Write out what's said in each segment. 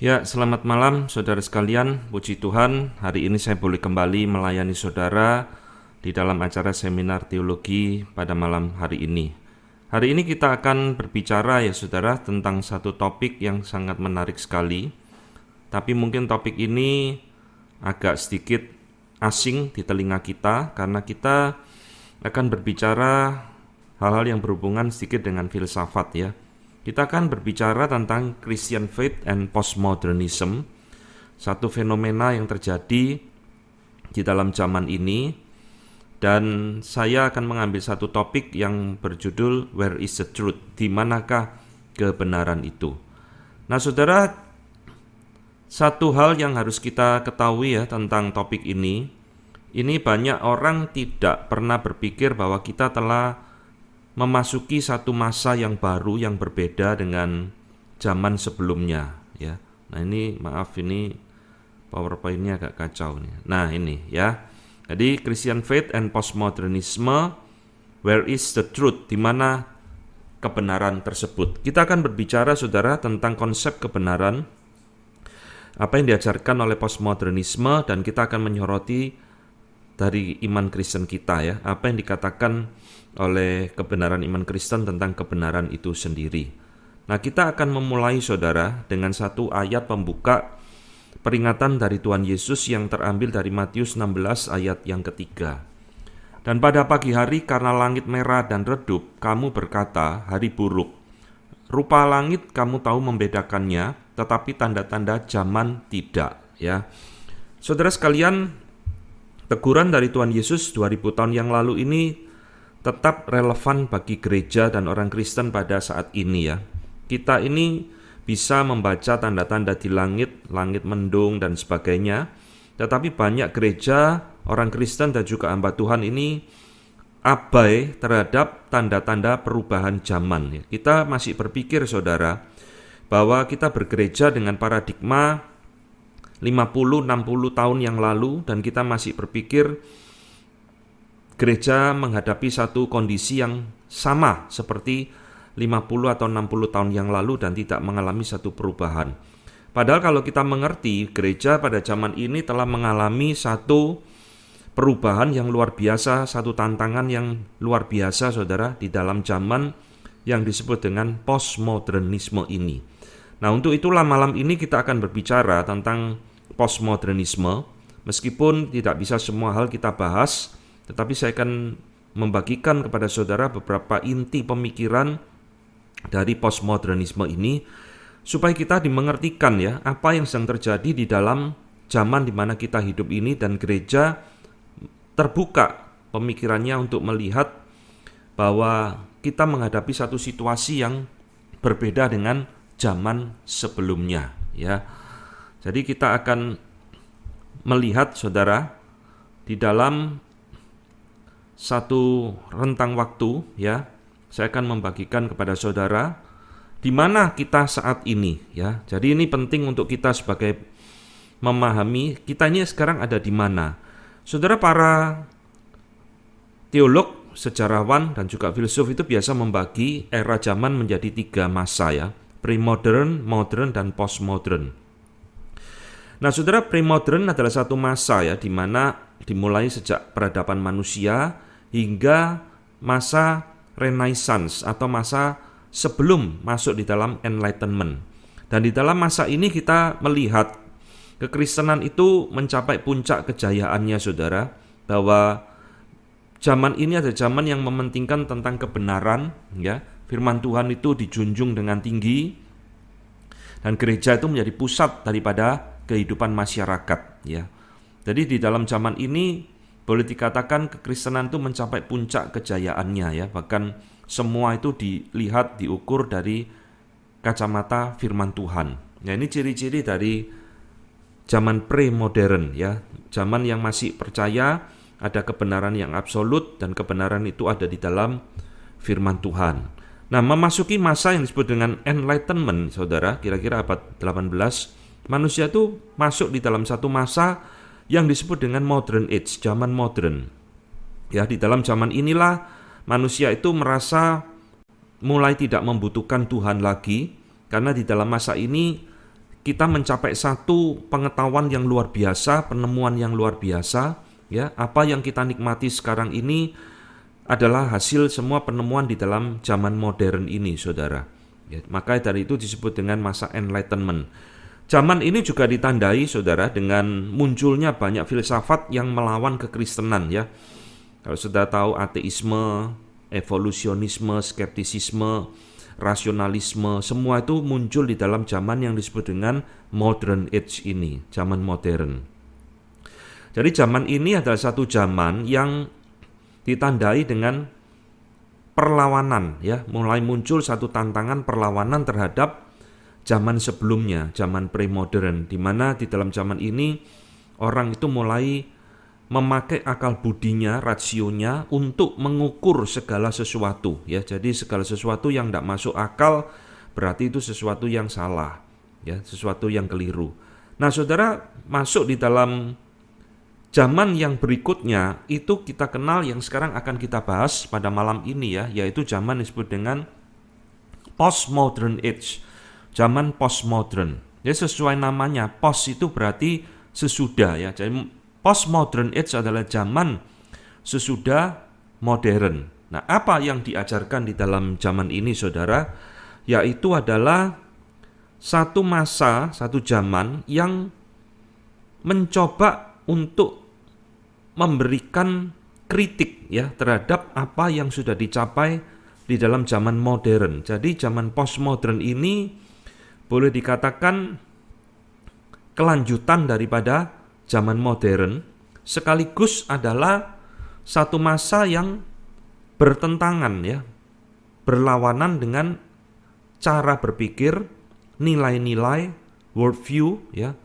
Ya, selamat malam saudara sekalian. Puji Tuhan, hari ini saya boleh kembali melayani saudara di dalam acara seminar teologi pada malam hari ini. Hari ini kita akan berbicara ya saudara tentang satu topik yang sangat menarik sekali. Tapi mungkin topik ini agak sedikit asing di telinga kita karena kita akan berbicara hal-hal yang berhubungan sedikit dengan filsafat ya. Kita akan berbicara tentang Christian faith and postmodernism, satu fenomena yang terjadi di dalam zaman ini, dan saya akan mengambil satu topik yang berjudul Where is the truth? Di manakah kebenaran itu? Nah, saudara, satu hal yang harus kita ketahui ya tentang topik ini banyak orang tidak pernah berpikir bahwa kita telah memasuki satu masa yang baru yang berbeda dengan zaman sebelumnya ya. Nah ini maaf, ini PowerPoint-nya agak kacau nih. Nah ini ya. Jadi Christian faith and postmodernism, where is the truth? Di mana kebenaran tersebut? Kita akan berbicara saudara tentang konsep kebenaran, apa yang diajarkan oleh postmodernisme, dan kita akan menyoroti dari iman Kristen kita ya, apa yang dikatakan oleh kebenaran iman Kristen tentang kebenaran itu sendiri. Nah, kita akan memulai saudara dengan satu ayat pembuka peringatan dari Tuhan Yesus yang terambil dari Matius 16 ayat yang ketiga. Dan pada pagi hari karena langit merah dan redup, kamu berkata hari buruk. Rupa langit kamu tahu membedakannya, tetapi tanda-tanda zaman tidak ya. Saudara sekalian, teguran dari Tuhan Yesus 2000 tahun yang lalu ini tetap relevan bagi gereja dan orang Kristen pada saat ini ya. Kita ini bisa membaca tanda-tanda di langit, langit mendung dan sebagainya. Tetapi banyak gereja, orang Kristen dan juga hamba Tuhan ini abai terhadap tanda-tanda perubahan zaman ya. Kita masih berpikir saudara bahwa kita bergereja dengan paradigma 50-60 tahun yang lalu, dan kita masih berpikir gereja menghadapi satu kondisi yang sama seperti 50 atau 60 tahun yang lalu dan tidak mengalami satu perubahan. Padahal kalau kita mengerti, gereja pada zaman ini telah mengalami satu perubahan yang luar biasa, satu tantangan yang luar biasa saudara di dalam zaman yang disebut dengan postmodernisme ini. Nah, untuk itulah malam ini kita akan berbicara tentang postmodernisme. Meskipun tidak bisa semua hal kita bahas, tetapi saya akan membagikan kepada saudara beberapa inti pemikiran dari postmodernisme ini supaya kita dimengertikan ya apa yang sedang terjadi di dalam zaman di mana kita hidup ini, dan gereja terbuka pemikirannya untuk melihat bahwa kita menghadapi satu situasi yang berbeda dengan zaman sebelumnya ya. Jadi kita akan melihat saudara di dalam satu rentang waktu ya. Saya akan membagikan kepada saudara di mana kita saat ini ya. Jadi ini penting untuk kita sebagai memahami kita ini sekarang ada di mana. Saudara, para teolog, sejarawan dan juga filsuf itu biasa membagi era zaman menjadi 3 masa ya. Pre-modern, modern dan postmodern. Nah, saudara, pre-modern adalah satu masa ya di mana dimulai sejak peradaban manusia hingga masa Renaissance atau masa sebelum masuk di dalam Enlightenment. Dan di dalam masa ini kita melihat kekristenan itu mencapai puncak kejayaannya saudara, bahwa zaman ini adalah zaman yang mementingkan tentang kebenaran ya. Firman Tuhan itu dijunjung dengan tinggi, dan gereja itu menjadi pusat daripada kehidupan masyarakat ya. Jadi di dalam zaman ini boleh dikatakan kekristenan itu mencapai puncak kejayaannya ya. Bahkan semua itu dilihat, diukur dari kacamata firman Tuhan. Ya, ini ciri-ciri dari zaman pre-modern ya. Zaman yang masih percaya ada kebenaran yang absolut, dan kebenaran itu ada di dalam firman Tuhan. Nah, memasuki masa yang disebut dengan Enlightenment, saudara, kira-kira abad 18, manusia itu masuk di dalam satu masa yang disebut dengan Modern Age, zaman modern. Ya, di dalam zaman inilah manusia itu merasa mulai tidak membutuhkan Tuhan lagi, karena di dalam masa ini kita mencapai satu pengetahuan yang luar biasa, penemuan yang luar biasa, ya. Apa yang kita nikmati sekarang ini adalah hasil semua penemuan di dalam zaman modern ini, saudara. Ya, maka dari itu disebut dengan masa Enlightenment. Zaman ini juga ditandai, saudara, dengan munculnya banyak filsafat yang melawan kekristenan, ya. Kalau sudah tahu ateisme, evolusionisme, skeptisisme, rasionalisme, semua itu muncul di dalam zaman yang disebut dengan modern age ini, zaman modern. Jadi zaman ini adalah satu zaman yang ditandai dengan perlawanan, ya, mulai muncul satu tantangan perlawanan terhadap zaman sebelumnya, zaman pre-modern, di mana di dalam zaman ini orang itu mulai memakai akal budinya, rasionya untuk mengukur segala sesuatu, ya. Jadi segala sesuatu yang tidak masuk akal berarti itu sesuatu yang salah, ya, sesuatu yang keliru. Nah, saudara, masuk di dalam zaman yang berikutnya itu kita kenal yang sekarang akan kita bahas pada malam ini, ya, yaitu zaman disebut dengan postmodern age, zaman postmodern. Ya, sesuai namanya, post itu berarti sesudah, ya. Jadi postmodern age adalah zaman sesudah modern. Nah, apa yang diajarkan di dalam zaman ini, saudara? Yaitu adalah satu masa, satu zaman yang mencoba untuk memberikan kritik, ya, terhadap apa yang sudah dicapai di dalam zaman modern. Jadi zaman postmodern ini boleh dikatakan kelanjutan daripada zaman modern, sekaligus adalah satu masa yang bertentangan, ya, berlawanan dengan cara berpikir, nilai-nilai, worldview, ya,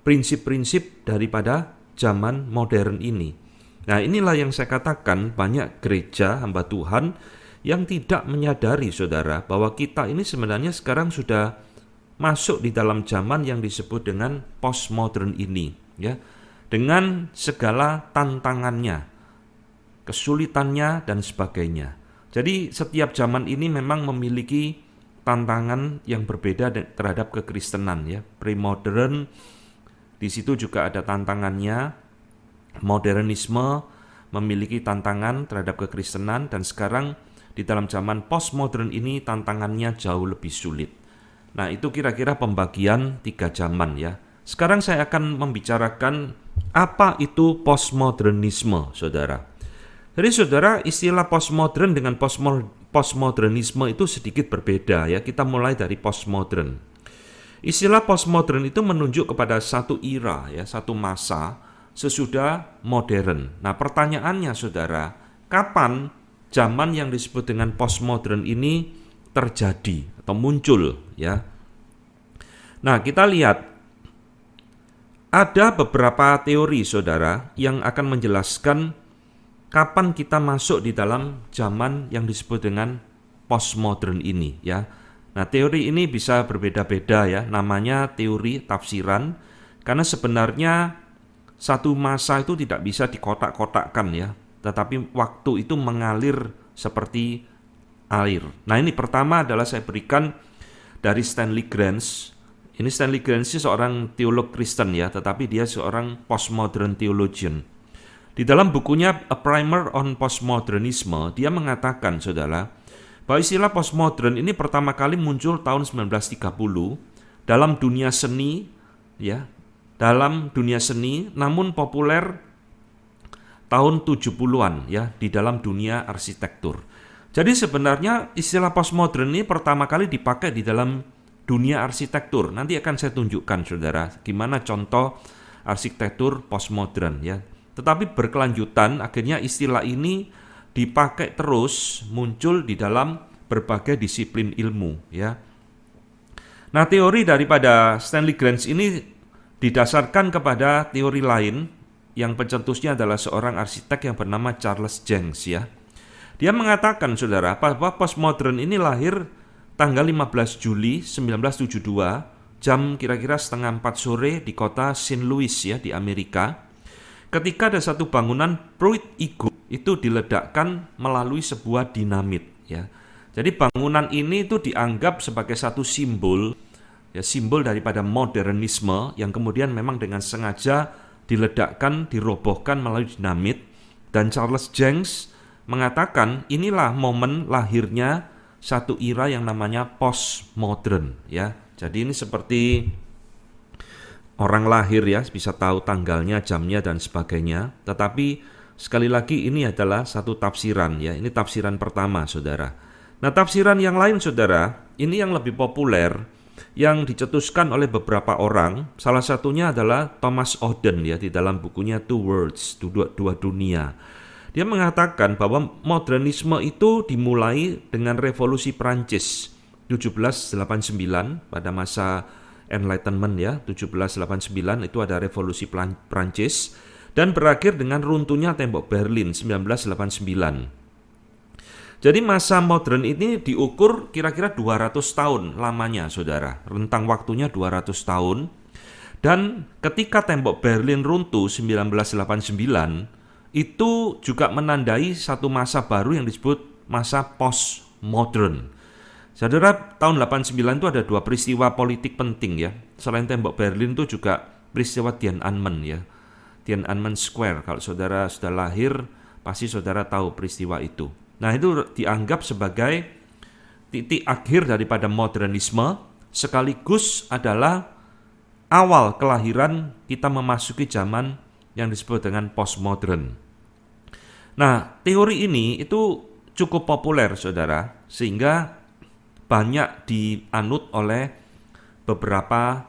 prinsip-prinsip daripada zaman modern ini. Nah, inilah yang saya katakan banyak gereja hamba Tuhan yang tidak menyadari, saudara, bahwa kita ini sebenarnya sekarang sudah masuk di dalam zaman yang disebut dengan postmodern ini, ya, dengan segala tantangannya, kesulitannya dan sebagainya. Jadi setiap zaman ini memang memiliki tantangan yang berbeda terhadap kekristenan, ya. Pre-modern di situ juga ada tantangannya, modernisme memiliki tantangan terhadap kekristenan, dan sekarang di dalam zaman postmodern ini tantangannya jauh lebih sulit. Nah, itu kira-kira pembagian 3 zaman, ya. Sekarang saya akan membicarakan apa itu postmodernisme, saudara. Jadi, saudara, istilah postmodern dengan postmodernisme itu sedikit berbeda, ya. Kita mulai dari postmodern. Istilah postmodern itu menunjuk kepada satu era, ya, satu masa sesudah modern. Nah, pertanyaannya, saudara, kapan zaman yang disebut dengan postmodern ini terjadi atau muncul, ya? Nah, kita lihat ada beberapa teori, saudara, yang akan menjelaskan kapan kita masuk di dalam zaman yang disebut dengan postmodern ini, ya. Nah, teori ini bisa berbeda-beda, ya. Namanya teori tafsiran, karena sebenarnya satu masa itu tidak bisa dikotak-kotakkan, ya. Tetapi waktu itu mengalir seperti air. Nah, ini pertama adalah saya berikan dari Stanley Granz. Ini Stanley Granz seorang teolog Kristen, ya, tetapi dia seorang postmodern theologian. Di dalam bukunya A Primer on Postmodernism, dia mengatakan, saudara, bahwa istilah postmodern ini pertama kali muncul tahun 1930 dalam dunia seni, ya, dalam dunia seni, namun populer tahun 70-an, ya, di dalam dunia arsitektur. Jadi sebenarnya istilah postmodern ini pertama kali dipakai di dalam dunia arsitektur. Nanti akan saya tunjukkan, saudara, gimana contoh arsitektur postmodern, ya. Tetapi berkelanjutan, akhirnya istilah ini dipakai terus, muncul di dalam berbagai disiplin ilmu, ya. Nah, teori daripada Stanley Granz ini didasarkan kepada teori lain yang pencetusnya adalah seorang arsitek yang bernama Charles Jencks, ya. Dia mengatakan, saudara, bahwa postmodern ini lahir tanggal 15 Juli 1972, jam kira-kira 3:30 sore di kota St. Louis, ya, di Amerika. Ketika ada satu bangunan Pruitt Igoe itu diledakkan melalui sebuah dinamit, ya. Jadi bangunan ini itu dianggap sebagai satu simbol ya, simbol daripada modernisme yang kemudian memang dengan sengaja diledakkan, dirobohkan melalui dinamit. Dan Charles Jenks mengatakan inilah momen lahirnya satu era yang namanya postmodern, ya. Jadi ini seperti orang lahir, ya, bisa tahu tanggalnya, jamnya dan sebagainya. Tetapi sekali lagi ini adalah satu tafsiran, ya. Ini tafsiran pertama, Saudara. Nah, tafsiran yang lain, Saudara, ini yang lebih populer yang dicetuskan oleh beberapa orang. Salah satunya adalah Thomas Oden, ya, di dalam bukunya Two Worlds, dua dunia. Dia mengatakan bahwa modernisme itu dimulai dengan revolusi Prancis 1789 pada masa Enlightenment, ya, 1789 itu ada revolusi Prancis dan berakhir dengan runtuhnya tembok Berlin 1989. Jadi masa modern ini diukur kira-kira 200 tahun lamanya, Saudara. Rentang waktunya 200 tahun. Dan ketika tembok Berlin runtuh 1989, itu juga menandai satu masa baru yang disebut masa postmodern. Saudara, tahun 89 itu ada dua peristiwa politik penting, ya. Selain tembok Berlin itu juga peristiwa Tiananmen, ya. Tiananmen Square. Kalau saudara sudah lahir, pasti saudara tahu peristiwa itu. Nah, itu dianggap sebagai titik akhir daripada modernisme, sekaligus adalah awal kelahiran kita memasuki zaman yang disebut dengan postmodern. Nah, teori ini itu cukup populer, Saudara, sehingga banyak dianut oleh beberapa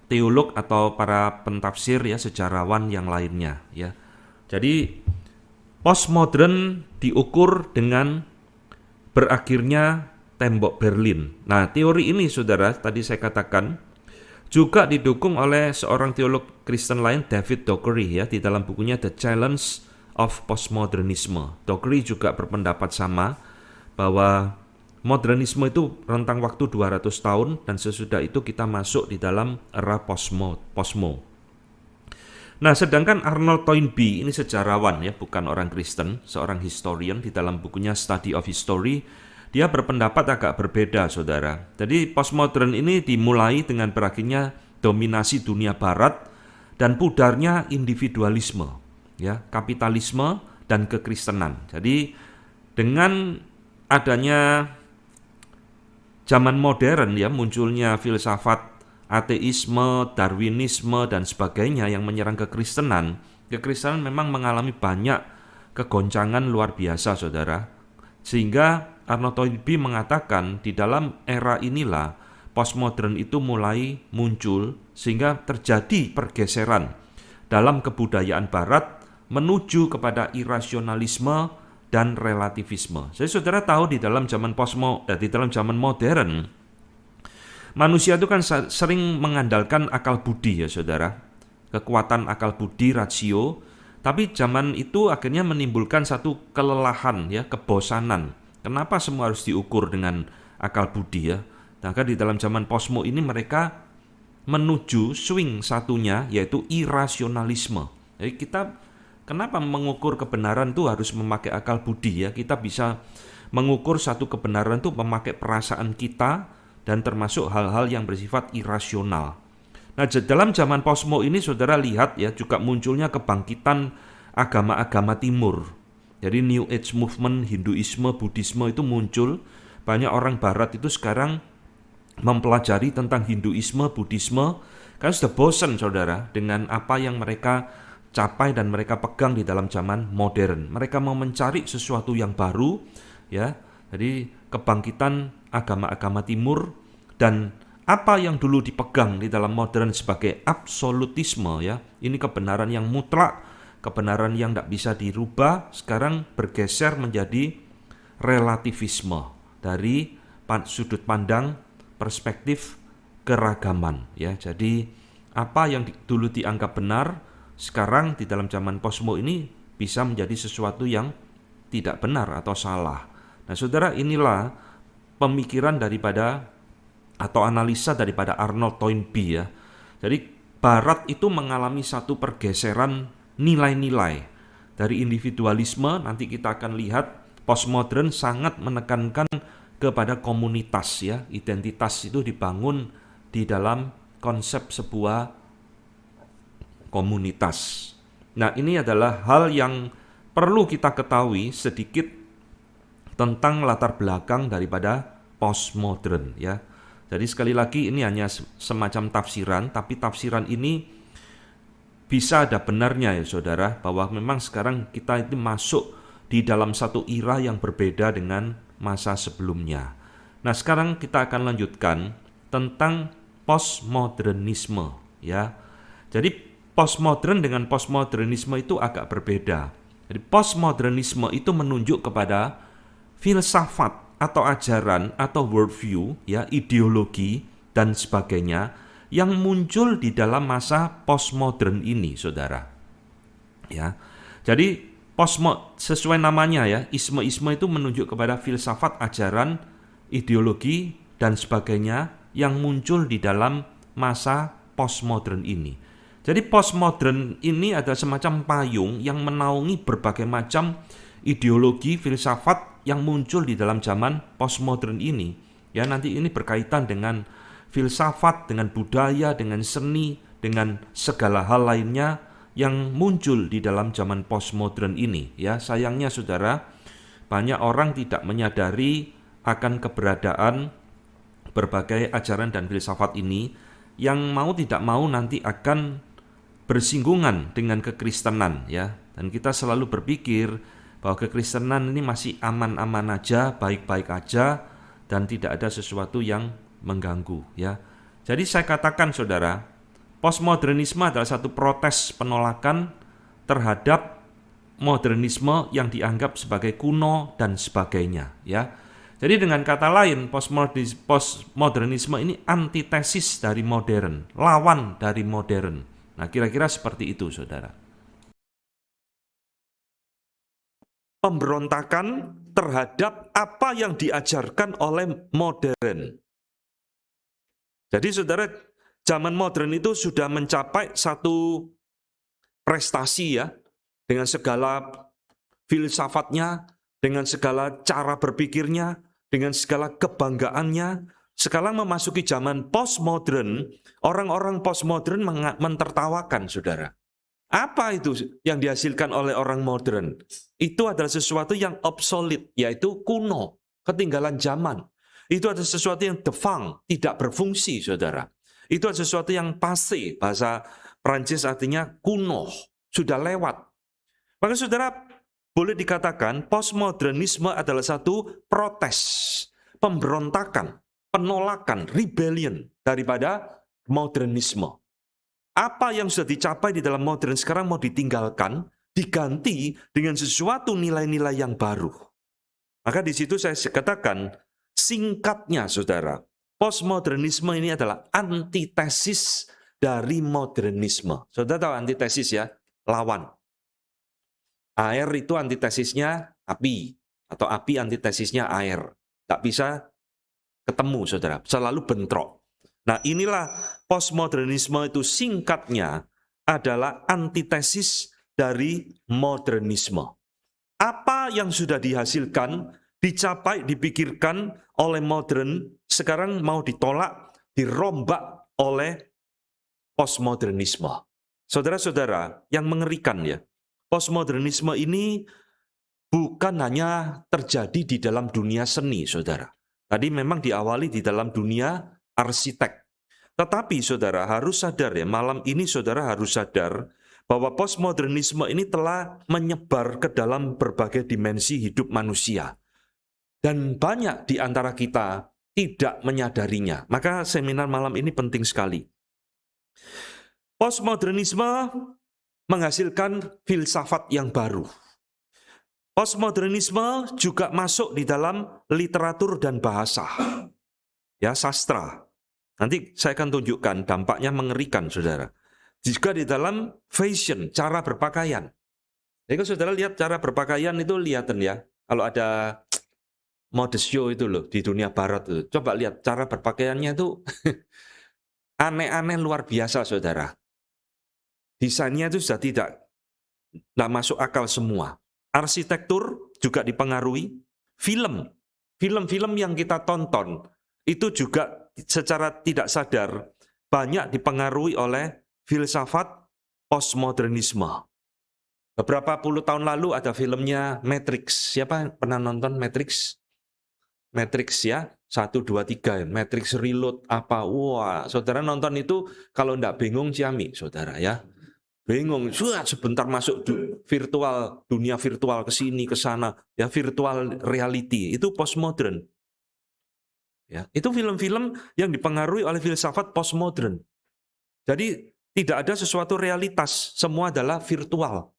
teolog atau para pentafsir, ya, sejarawan yang lainnya, ya. Jadi postmodern diukur dengan berakhirnya tembok Berlin. Nah, teori ini, Saudara, tadi saya katakan juga didukung oleh seorang teolog Kristen lain, David Dockery, ya, di dalam bukunya The Challenge of Postmodernism. Dockery juga berpendapat sama bahwa modernisme itu rentang waktu 200 tahun dan sesudah itu kita masuk di dalam era postmo. Nah, sedangkan Arnold Toynbee ini sejarawan, ya, bukan orang Kristen, seorang historian, di dalam bukunya Study of History, dia berpendapat agak berbeda, Saudara. Jadi postmodern ini dimulai dengan berakhirnya dominasi dunia barat dan pudarnya individualisme, ya, kapitalisme dan kekristenan. Jadi dengan adanya zaman modern, ya, munculnya filsafat ateisme, darwinisme dan sebagainya yang menyerang kekristenan. Kekristenan memang mengalami banyak kegoncangan luar biasa, Saudara. Sehingga Arnold Toynbee mengatakan di dalam era inilah postmodern itu mulai muncul sehingga terjadi pergeseran dalam kebudayaan barat menuju kepada irasionalisme dan relativisme. Jadi saudara tahu di dalam zaman modern manusia itu kan sering mengandalkan akal budi, ya saudara. Kekuatan akal budi, rasio. Tapi zaman itu akhirnya menimbulkan satu kelelahan, ya, kebosanan. Kenapa semua harus diukur dengan akal budi, ya? Maka di dalam zaman posmo ini mereka menuju swing satunya, yaitu irasionalisme. Jadi kita kenapa mengukur kebenaran itu harus memakai akal budi, ya? Kita bisa mengukur satu kebenaran itu memakai perasaan kita dan termasuk hal-hal yang bersifat irasional. Nah, dalam zaman posmo ini saudara lihat, ya, juga munculnya kebangkitan agama-agama timur. Jadi New Age movement, Hinduisme, Buddhisme itu muncul. Banyak orang barat itu sekarang mempelajari tentang Hinduisme, Buddhisme, karena sudah bosan saudara dengan apa yang mereka capai dan mereka pegang di dalam zaman modern. Mereka mau mencari sesuatu yang baru, ya. Jadi kebangkitan agama-agama timur dan apa yang dulu dipegang di dalam modern sebagai absolutisme, ya, ini kebenaran yang mutlak, kebenaran yang tidak bisa dirubah, sekarang bergeser menjadi relativisme dari sudut pandang perspektif keragaman, ya. Jadi apa yang dulu dianggap benar sekarang di dalam zaman posmo ini bisa menjadi sesuatu yang tidak benar atau salah. Nah, saudara, inilah pemikiran daripada atau analisa daripada Arnold Toynbee, ya. Jadi barat itu mengalami satu pergeseran nilai-nilai dari individualisme. Nanti kita akan lihat postmodern sangat menekankan kepada komunitas ya. Identitas itu dibangun di dalam konsep sebuah komunitas. Nah, ini adalah hal yang perlu kita ketahui sedikit tentang latar belakang daripada postmodern ya. Jadi sekali lagi ini hanya semacam tafsiran, tapi tafsiran ini bisa ada benarnya ya saudara, bahwa memang sekarang kita itu masuk di dalam satu era yang berbeda dengan masa sebelumnya. Nah, sekarang kita akan lanjutkan tentang postmodernisme ya. Jadi postmodern dengan postmodernisme itu agak berbeda. Jadi postmodernisme itu menunjuk kepada filsafat atau ajaran atau worldview ya, ideologi dan sebagainya yang muncul di dalam masa postmodern ini, saudara. Ya, jadi sesuai namanya ya, isme-isme itu menunjuk kepada filsafat, ajaran, ideologi dan sebagainya yang muncul di dalam masa postmodern ini. Jadi postmodern ini adalah semacam payung yang menaungi berbagai macam ideologi, filsafat yang muncul di dalam zaman postmodern ini. Ya, nanti ini berkaitan dengan filsafat, dengan budaya, dengan seni, dengan segala hal lainnya yang muncul di dalam zaman postmodern ini. Ya, sayangnya saudara, banyak orang tidak menyadari akan keberadaan berbagai ajaran dan filsafat ini yang mau tidak mau nanti akan bersinggungan dengan kekristenan ya. Dan kita selalu berpikir bahwa kekristenan ini masih aman-aman aja, baik-baik aja, dan tidak ada sesuatu yang mengganggu ya. Jadi saya katakan saudara, postmodernisme adalah satu protes penolakan terhadap modernisme yang dianggap sebagai kuno dan sebagainya ya. Jadi dengan kata lain, postmodernisme ini antitesis dari modern, lawan dari modern. Nah, kira-kira seperti itu saudara. Pemberontakan terhadap apa yang diajarkan oleh modern. Jadi saudara, zaman modern itu sudah mencapai satu prestasi ya, dengan segala filsafatnya, dengan segala cara berpikirnya, dengan segala kebanggaannya. Sekarang memasuki zaman postmodern, orang-orang postmodern mentertawakan saudara. Apa itu yang dihasilkan oleh orang modern? Itu adalah sesuatu yang obsolete, yaitu kuno, ketinggalan zaman. Itu adalah sesuatu yang defunct, tidak berfungsi, saudara. Itu adalah sesuatu yang passé, bahasa Prancis artinya kuno, sudah lewat. Maka saudara, boleh dikatakan postmodernisme adalah satu protes, pemberontakan, penolakan, rebellion daripada modernisme. Apa yang sudah dicapai di dalam modern sekarang mau ditinggalkan, diganti dengan sesuatu nilai-nilai yang baru. Maka di situ saya katakan, singkatnya saudara, postmodernisme ini adalah antitesis dari modernisme. Saudara tahu antitesis ya, lawan. Air itu antitesisnya api, atau api antitesisnya air. Tak bisa ketemu saudara, selalu bentrok. Nah, inilah postmodernisme itu singkatnya adalah antitesis dari modernisme. Apa yang sudah dihasilkan, dicapai, dipikirkan oleh modern, sekarang mau ditolak, dirombak oleh postmodernisme. Saudara-saudara, yang mengerikan ya, postmodernisme ini bukan hanya terjadi di dalam dunia seni, saudara. Tadi memang diawali di dalam dunia arsitek. Tetapi saudara harus sadar ya, malam ini saudara harus sadar bahwa postmodernisme ini telah menyebar ke dalam berbagai dimensi hidup manusia. Dan banyak di antara kita tidak menyadarinya. Maka seminar malam ini penting sekali. Postmodernisme menghasilkan filsafat yang baru. Postmodernisme juga masuk di dalam literatur dan bahasa. Ya, sastra. Nanti saya akan tunjukkan dampaknya mengerikan, saudara. Juga di dalam fashion, cara berpakaian. Jadi kalau saudara lihat cara berpakaian itu, lihatan ya. Kalau ada mode show itu loh, di dunia barat itu. Coba lihat cara berpakaiannya itu aneh-aneh luar biasa, saudara. Desainnya itu sudah tidak masuk akal semua. Arsitektur juga dipengaruhi. Film film-film yang kita tonton itu juga secara tidak sadar banyak dipengaruhi oleh filsafat postmodernisme. Beberapa puluh tahun lalu ada filmnya Matrix. Siapa pernah nonton Matrix? Matrix ya, 1, 2, 3. Matrix Reload apa? Wah, saudara nonton itu kalau enggak bingung ciami, saudara ya. Bingung, sebentar masuk virtual, dunia virtual ke sini, ke sana, ya virtual reality, itu postmodern. Ya, itu film-film yang dipengaruhi oleh filsafat postmodern. Jadi tidak ada sesuatu realitas, semua adalah virtual.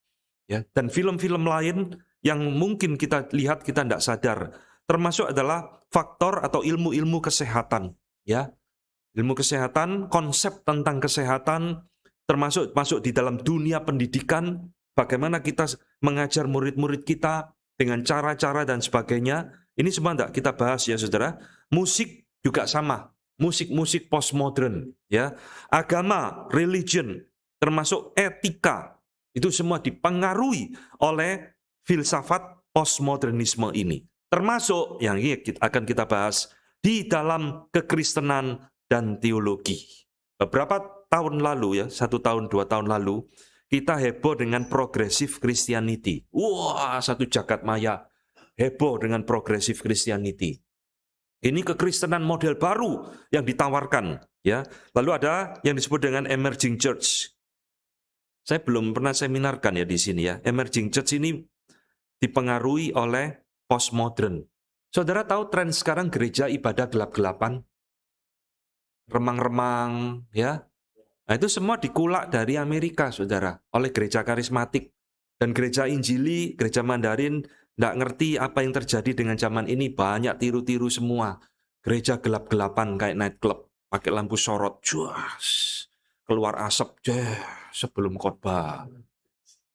Ya, dan film-film lain yang mungkin kita lihat kita tidak sadar, termasuk adalah faktor atau ilmu-ilmu kesehatan. Ya, ilmu kesehatan, konsep tentang kesehatan, termasuk masuk di dalam dunia pendidikan, bagaimana kita mengajar murid-murid kita dengan cara-cara dan sebagainya. Ini semua tidak kita bahas ya saudara. Musik juga sama, musik-musik postmodern, ya. Agama, religion, termasuk etika, itu semua dipengaruhi oleh filsafat postmodernisme ini. Termasuk yang ini akan kita bahas di dalam kekristenan dan teologi. Beberapa tahun lalu ya, 1 tahun, 2 tahun lalu, kita heboh dengan progressive Christianity. Wah, satu jagat maya heboh dengan progressive Christianity. Ini kekristenan model baru yang ditawarkan, ya. Lalu ada yang disebut dengan emerging church. Saya belum pernah seminarkan ya di sini ya. Emerging church ini dipengaruhi oleh postmodern. Saudara tahu tren sekarang gereja ibadah gelap-gelapan? Remang-remang, ya. Nah, itu semua dikulak dari Amerika, saudara, oleh gereja karismatik. Dan gereja Injili, gereja Mandarin, tidak ngerti apa yang terjadi dengan zaman ini, banyak tiru-tiru semua. Gereja gelap-gelapan kayak nightclub, pakai lampu sorot, juas, keluar asap, sebelum khotbah.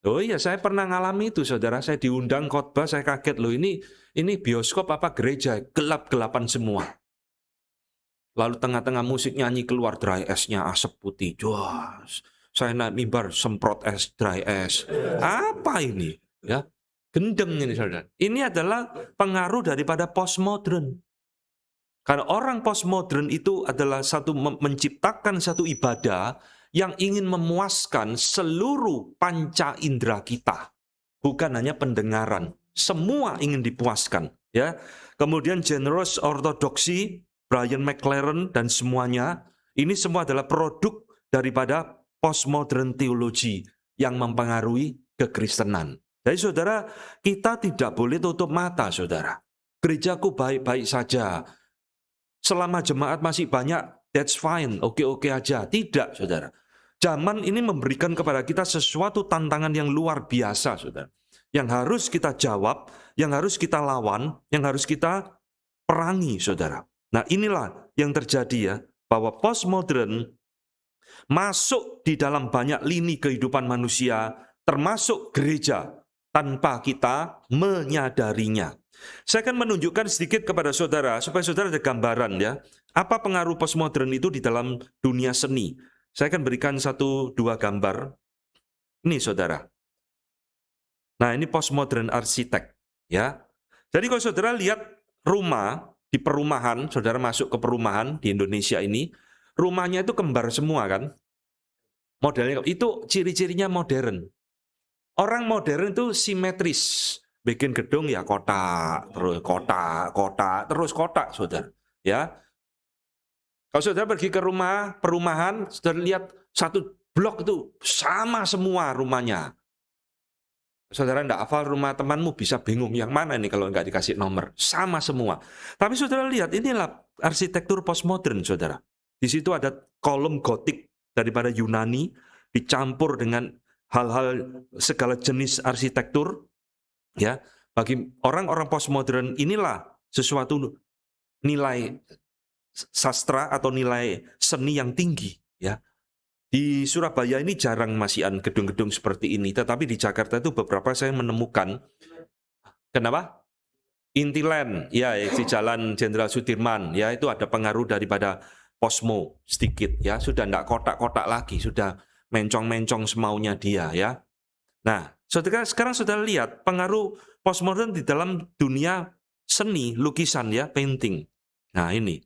Oh iya, saya pernah ngalami itu, saudara. Saya diundang khotbah, saya kaget loh. Ini bioskop apa gereja? Gelap-gelapan semua. Lalu tengah-tengah musik nyanyi keluar dry ice-nya, asap putih. Juas. Saya naik mimbar semprot es, dry ice. Apa ini? Ya, gendeng ini, saudara. Ini adalah pengaruh daripada postmodern. Karena orang postmodern itu adalah menciptakan satu ibadah yang ingin memuaskan seluruh panca indera kita, bukan hanya pendengaran. Semua ingin dipuaskan, ya. Kemudian generous ortodoksi, Brian McLaren dan semuanya, ini semua adalah produk daripada postmodern teologi yang mempengaruhi kekristenan. Jadi saudara, kita tidak boleh tutup mata, saudara. Gerejaku baik-baik saja. Selama jemaat masih banyak, that's fine, oke-oke aja. Tidak, saudara. Zaman ini memberikan kepada kita sesuatu tantangan yang luar biasa, saudara. Yang harus kita jawab, yang harus kita lawan, yang harus kita perangi, saudara. Nah, inilah yang terjadi ya, bahwa postmodern masuk di dalam banyak lini kehidupan manusia, termasuk gereja, tanpa kita menyadarinya. Saya akan menunjukkan sedikit kepada saudara, supaya saudara ada gambaran ya, apa pengaruh postmodern itu di dalam dunia seni. Saya akan berikan 1-2 gambar. Ini saudara. Nah, ini postmodern arsitek ya. Jadi kalau saudara lihat rumah di perumahan, saudara masuk ke perumahan di Indonesia ini, rumahnya itu kembar semua kan? Modelnya itu ciri-cirinya modern. Orang modern itu simetris. Bikin gedung ya kotak, terus kotak, terus kotak, saudara. Ya. Kalau saudara pergi ke rumah perumahan, saudara lihat satu blok itu sama semua rumahnya. Saudara tidak hafal rumah temanmu, bisa bingung yang mana ini kalau nggak dikasih nomor. Sama semua. Tapi saudara lihat, inilah arsitektur postmodern, saudara. Di situ ada kolom gotik daripada Yunani, dicampur dengan hal-hal segala jenis arsitektur. Ya, bagi orang-orang postmodern inilah sesuatu nilai sastra atau nilai seni yang tinggi. Ya. Di Surabaya ini jarang masihan gedung-gedung seperti ini, tetapi di Jakarta itu beberapa saya menemukan. Kenapa? Intiland, ya di Jalan Jenderal Sudirman, ya itu ada pengaruh daripada posmo sedikit, ya sudah tidak kotak-kotak lagi, sudah mencong-mencong semaunya dia, ya. Nah, saudara sekarang sudah lihat pengaruh postmodern di dalam dunia seni, lukisan ya, painting. Nah ini.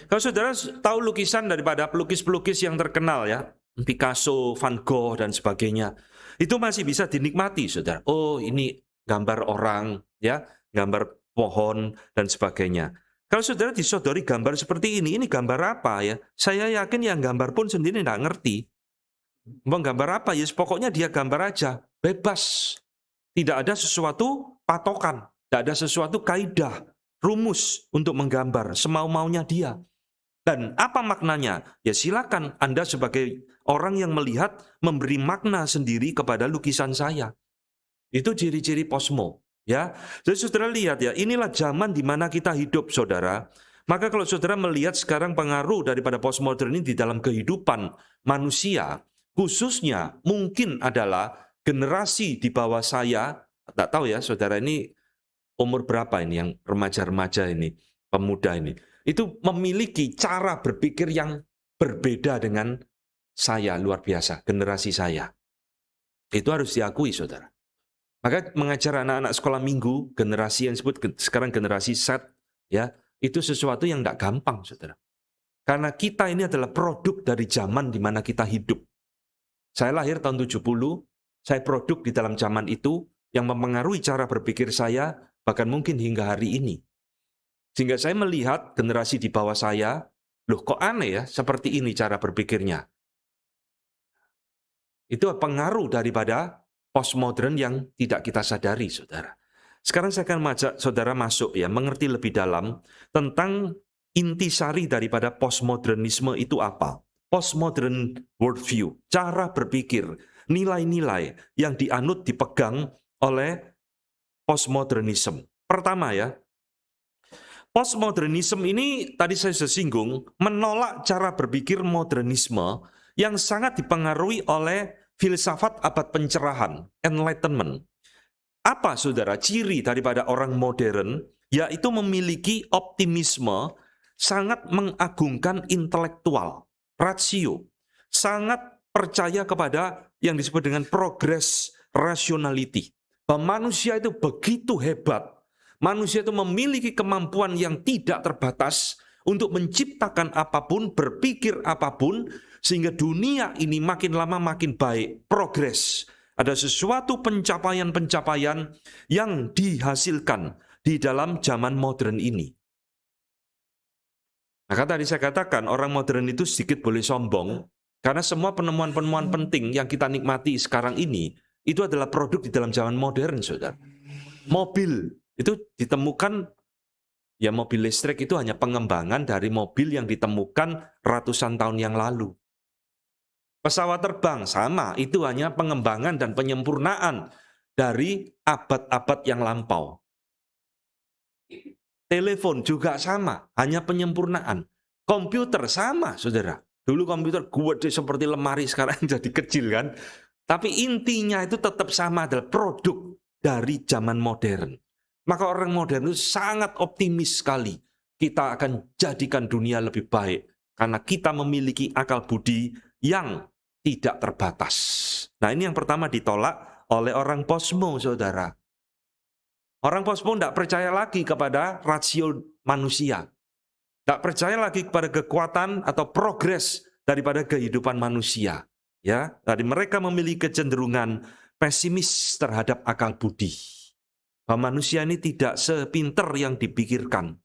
Kalau saudara tahu lukisan daripada pelukis-pelukis yang terkenal ya, Picasso, Van Gogh, dan sebagainya, itu masih bisa dinikmati, saudara. Oh, ini gambar orang, ya, gambar pohon, dan sebagainya. Kalau saudara disodori gambar seperti ini gambar apa ya? Saya yakin yang gambar pun sendiri nggak ngerti. Mau gambar apa ya? Pokoknya dia gambar aja, bebas. Tidak ada sesuatu patokan, tidak ada sesuatu kaidah, rumus untuk menggambar, semau-maunya dia. Dan apa maknanya? Ya silakan Anda sebagai orang yang melihat memberi makna sendiri kepada lukisan saya. Itu ciri-ciri posmo, ya. Jadi saudara lihat ya, inilah zaman di mana kita hidup, saudara. Maka kalau saudara melihat sekarang pengaruh daripada postmodern ini di dalam kehidupan manusia, khususnya mungkin adalah generasi di bawah saya, tak tahu ya saudara ini umur berapa ini yang remaja-remaja ini, pemuda ini. Itu memiliki cara berpikir yang berbeda dengan saya, luar biasa, generasi saya. Itu harus diakui, saudara. Maka mengajar anak-anak sekolah minggu, generasi yang disebut sekarang generasi Z, ya, itu sesuatu yang tidak gampang, saudara. Karena kita ini adalah produk dari zaman di mana kita hidup. Saya lahir tahun 70, saya produk di dalam zaman itu yang mempengaruhi cara berpikir saya, bahkan mungkin hingga hari ini. Sehingga saya melihat generasi di bawah saya, loh kok aneh ya, seperti ini cara berpikirnya. Itu pengaruh daripada postmodern yang tidak kita sadari, saudara. Sekarang saya akan mengajak saudara masuk ya, mengerti lebih dalam tentang intisari daripada postmodernisme itu apa. Postmodern worldview, cara berpikir, nilai-nilai yang dianut dipegang oleh postmodernism. Pertama ya, postmodernisme ini tadi saya sudah singgung, menolak cara berpikir modernisme yang sangat dipengaruhi oleh filsafat abad pencerahan, enlightenment. Apa saudara ciri daripada orang modern? Yaitu memiliki optimisme, sangat mengagungkan intelektual, rasio, sangat percaya kepada yang disebut dengan progress rationality. Bahwa manusia itu begitu hebat, manusia itu memiliki kemampuan yang tidak terbatas untuk menciptakan apapun, berpikir apapun, sehingga dunia ini makin lama makin baik, progres. Ada sesuatu pencapaian-pencapaian yang dihasilkan di dalam zaman modern ini. Maka tadi saya katakan orang modern itu sedikit boleh sombong, karena semua penemuan-penemuan penting yang kita nikmati sekarang ini, itu adalah produk di dalam zaman modern, saudara. Mobil itu ditemukan, ya mobil listrik itu hanya pengembangan dari mobil yang ditemukan ratusan tahun yang lalu. Pesawat terbang sama, itu hanya pengembangan dan penyempurnaan dari abad-abad yang lampau. Telepon juga sama, hanya penyempurnaan. Komputer sama, saudara. Dulu komputer gede seperti lemari, sekarang jadi kecil kan. Tapi intinya itu tetap sama, adalah produk dari zaman modern. Maka orang modern itu sangat optimis sekali. Kita akan jadikan dunia lebih baik. Karena kita memiliki akal budi yang tidak terbatas. Nah ini yang pertama ditolak oleh orang posmo, saudara. Orang posmo tidak percaya lagi kepada rasio manusia. Tidak percaya lagi kepada kekuatan atau progres daripada kehidupan manusia. Ya, tadi mereka memiliki kecenderungan pesimis terhadap akal budi. Bahwa manusia ini tidak sepinter yang dipikirkan.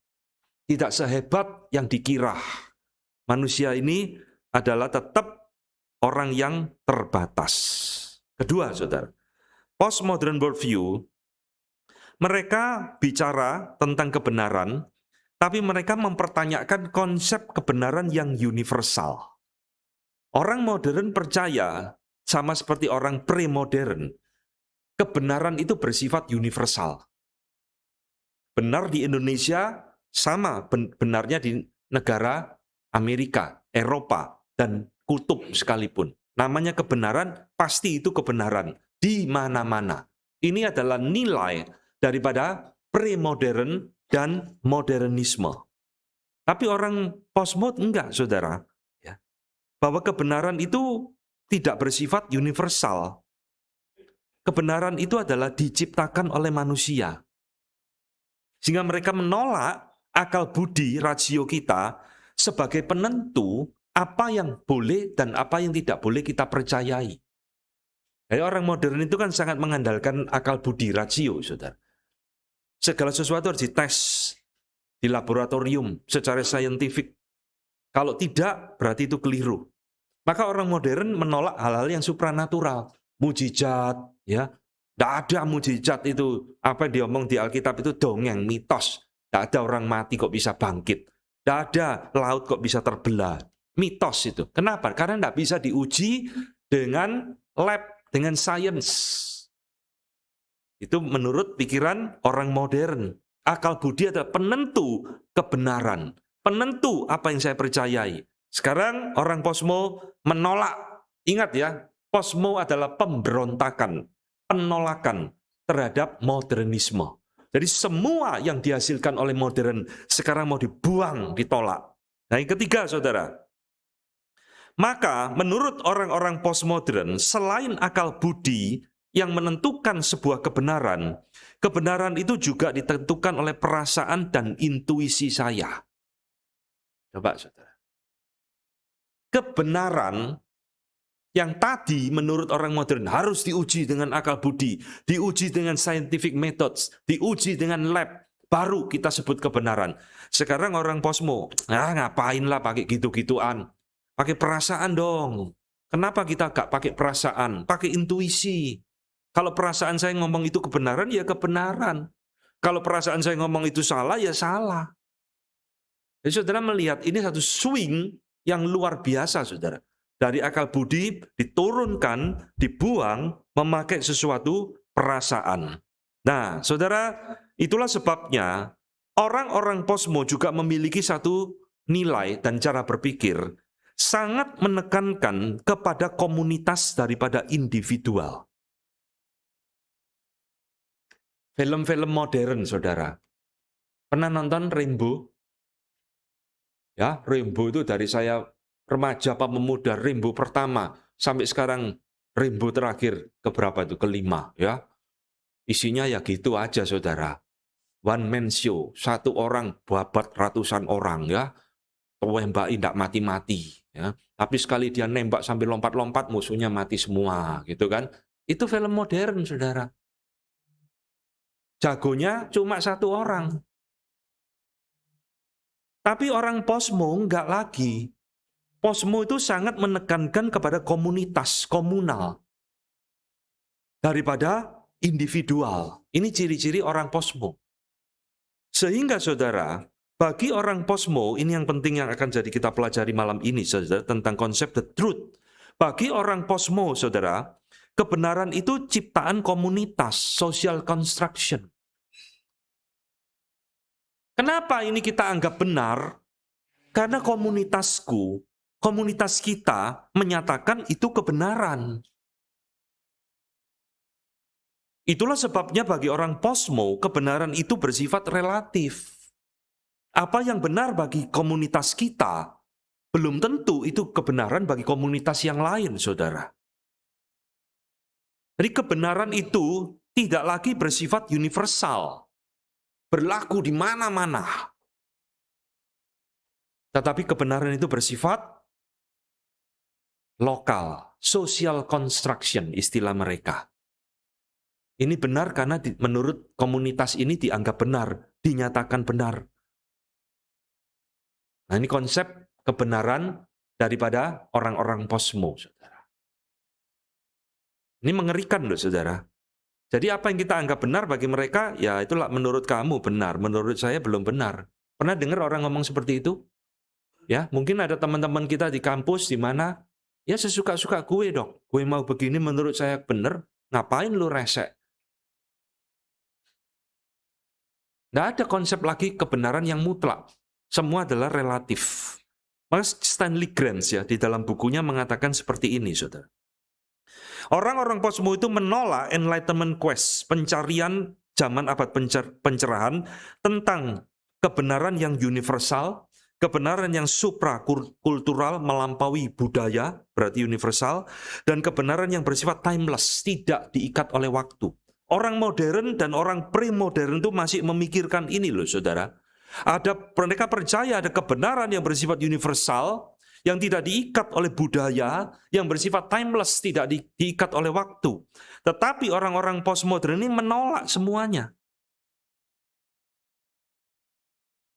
Tidak sehebat yang dikira. Manusia ini adalah tetap orang yang terbatas. Kedua, saudara, postmodern worldview, mereka bicara tentang kebenaran, tapi mereka mempertanyakan konsep kebenaran yang universal. Orang modern percaya, sama seperti orang pre-modern, kebenaran itu bersifat universal. Benar di Indonesia, sama benarnya di negara Amerika, Eropa, dan kutub sekalipun. Namanya kebenaran, pasti itu kebenaran di mana-mana. Ini adalah nilai daripada pre-modern dan modernisme. Tapi orang postmodern enggak, saudara. Ya. Bahwa kebenaran itu tidak bersifat universal. Kebenaran itu adalah diciptakan oleh manusia. Sehingga mereka menolak akal budi rasio kita sebagai penentu apa yang boleh dan apa yang tidak boleh kita percayai. Jadi orang modern itu kan sangat mengandalkan akal budi rasio, saudara. Segala sesuatu harus dites di laboratorium secara saintifik. Kalau tidak, berarti itu keliru. Maka orang modern menolak hal-hal yang supranatural, mujizat, ya. Tidak ada mujizat itu. Apa yang diomong di Alkitab itu dongeng, mitos. Tidak ada orang mati kok bisa bangkit. Tidak ada laut kok bisa terbelah. Mitos itu. Kenapa? Karena tidak bisa diuji dengan lab, dengan sains. Itu menurut pikiran orang modern. Akal budi adalah penentu kebenaran. Penentu apa yang saya percayai. Sekarang orang posmo menolak. Ingat ya, posmo adalah pemberontakan, penolakan terhadap modernisme. Jadi semua yang dihasilkan oleh modern sekarang mau dibuang, ditolak. Nah yang ketiga saudara, maka menurut orang-orang postmodern, selain akal budi yang menentukan sebuah kebenaran, kebenaran itu juga ditentukan oleh perasaan dan intuisi saya. Coba saudara. Kebenaran yang tadi menurut orang modern harus diuji dengan akal budi, diuji dengan scientific methods, diuji dengan lab, baru kita sebut kebenaran. Sekarang orang posmo, ngapain lah pakai gitu-gituan. Pakai perasaan dong. Kenapa kita gak pakai perasaan? Pakai intuisi. Kalau perasaan saya ngomong itu kebenaran, ya kebenaran. Kalau perasaan saya ngomong itu salah, ya salah. Jadi saudara melihat ini satu swing yang luar biasa saudara. Dari akal budi diturunkan, dibuang, memakai sesuatu perasaan. Nah saudara, itulah sebabnya orang-orang posmo juga memiliki satu nilai dan cara berpikir sangat menekankan kepada komunitas daripada individual. Film-film modern, saudara. Pernah nonton Rainbow? Ya, Rainbow itu dari saya remaja apa pemuda, Rainbow pertama sampai sekarang Rainbow terakhir keberapa itu? Kelima, ya. Isinya ya gitu aja, saudara. One man show, satu orang babat ratusan orang, ya. Tembaki tidak mati-mati, ya. Tapi sekali dia nembak sambil lompat-lompat, musuhnya mati semua, gitu kan? Itu film modern, saudara. Jagonya cuma satu orang. Tapi orang posmo enggak lagi. Posmo itu sangat menekankan kepada komunitas, komunal. Daripada individual. Ini ciri-ciri orang posmo. Sehingga saudara, bagi orang posmo, ini yang penting yang akan jadi kita pelajari malam ini, saudara, tentang konsep the truth. Bagi orang posmo, saudara, kebenaran itu ciptaan komunitas, social construction. Kenapa ini kita anggap benar? Karena komunitasku, komunitas kita menyatakan itu kebenaran. Itulah sebabnya bagi orang posmo, kebenaran itu bersifat relatif. Apa yang benar bagi komunitas kita, belum tentu itu kebenaran bagi komunitas yang lain, saudara. Jadi kebenaran itu tidak lagi bersifat universal. Berlaku di mana-mana. Tetapi kebenaran itu bersifat lokal, social construction istilah mereka. Ini benar karena menurut komunitas ini dianggap benar, dinyatakan benar. Nah ini konsep kebenaran daripada orang-orang posmo, saudara. Ini mengerikan loh, saudara. Jadi apa yang kita anggap benar bagi mereka, ya itulah menurut kamu benar, menurut saya belum benar. Pernah dengar orang ngomong seperti itu? Ya, mungkin ada teman-teman kita di kampus di mana, ya sesuka-suka gue dong. Gue mau begini menurut saya benar, ngapain lu resek? Nggak ada konsep lagi kebenaran yang mutlak. Semua adalah relatif. Maka Stanley Granz ya di dalam bukunya mengatakan seperti ini, saudara. Orang-orang posmo itu menolak Enlightenment Quest, pencarian zaman abad pencerahan tentang kebenaran yang universal, kebenaran yang suprakultural melampaui budaya, berarti universal, dan kebenaran yang bersifat timeless, tidak diikat oleh waktu. Orang modern dan orang pre-modern itu masih memikirkan ini loh saudara. Mereka percaya ada kebenaran yang bersifat universal, yang tidak diikat oleh budaya, yang bersifat timeless, tidak diikat oleh waktu. Tetapi orang-orang postmodern ini menolak semuanya.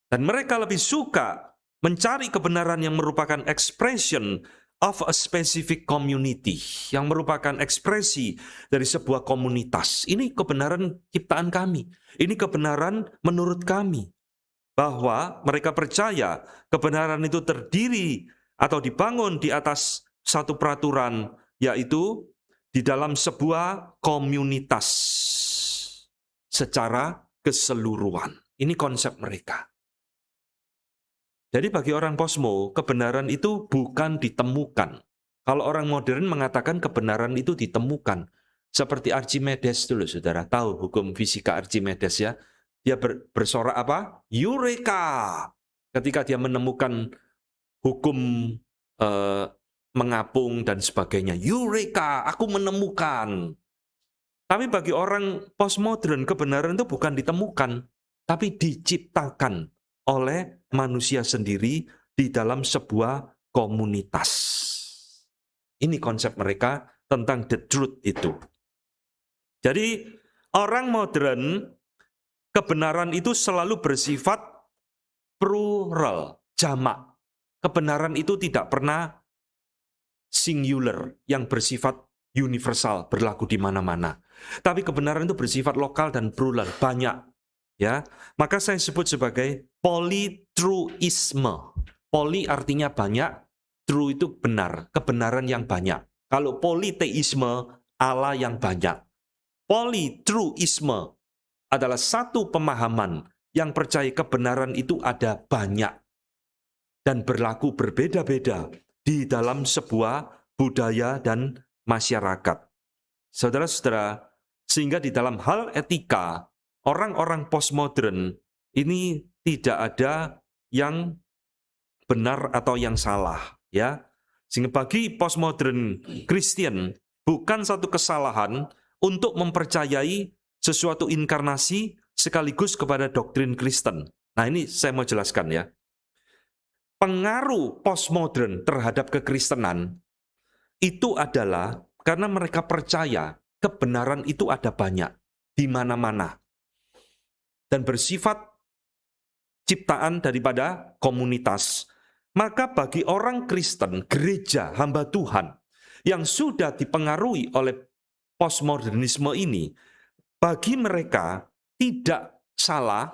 Dan mereka lebih suka mencari kebenaran yang merupakan expression of a specific community, yang merupakan ekspresi dari sebuah komunitas. Ini kebenaran ciptaan kami. Ini kebenaran menurut kami. Bahwa mereka percaya kebenaran itu terdiri atau dibangun di atas satu peraturan, yaitu di dalam sebuah komunitas secara keseluruhan. Ini konsep mereka. Jadi bagi orang posmo, kebenaran itu bukan ditemukan. Kalau orang modern mengatakan kebenaran itu ditemukan. Seperti Archimedes dulu, saudara. Tahu hukum fisika Archimedes ya? Dia bersorak apa? Eureka! Ketika dia menemukan hukum mengapung dan sebagainya. Eureka! Aku menemukan. Tapi bagi orang postmodern, kebenaran itu bukan ditemukan, tapi diciptakan oleh manusia sendiri di dalam sebuah komunitas. Ini konsep mereka tentang the truth itu. Jadi orang modern, kebenaran itu selalu bersifat plural, jamak. Kebenaran itu tidak pernah singular, yang bersifat universal, berlaku di mana-mana. Tapi kebenaran itu bersifat lokal dan plural, banyak. Ya, maka saya sebut sebagai polytruisme. Poly artinya banyak, true itu benar, kebenaran yang banyak. Kalau politeisme, Allah yang banyak. Polytruisme adalah satu pemahaman yang percaya kebenaran itu ada banyak dan berlaku berbeda-beda di dalam sebuah budaya dan masyarakat. Saudara-saudara, sehingga di dalam hal etika, orang-orang postmodern ini tidak ada yang benar atau yang salah, ya. Sehingga bagi postmodern Kristen bukan satu kesalahan untuk mempercayai sesuatu inkarnasi sekaligus kepada doktrin Kristen. Nah, ini saya mau jelaskan ya. Pengaruh postmodern terhadap kekristenan itu adalah karena mereka percaya kebenaran itu ada banyak di mana-mana dan bersifat ciptaan daripada komunitas. Maka bagi orang Kristen, gereja, hamba Tuhan yang sudah dipengaruhi oleh postmodernisme ini, bagi mereka tidak salah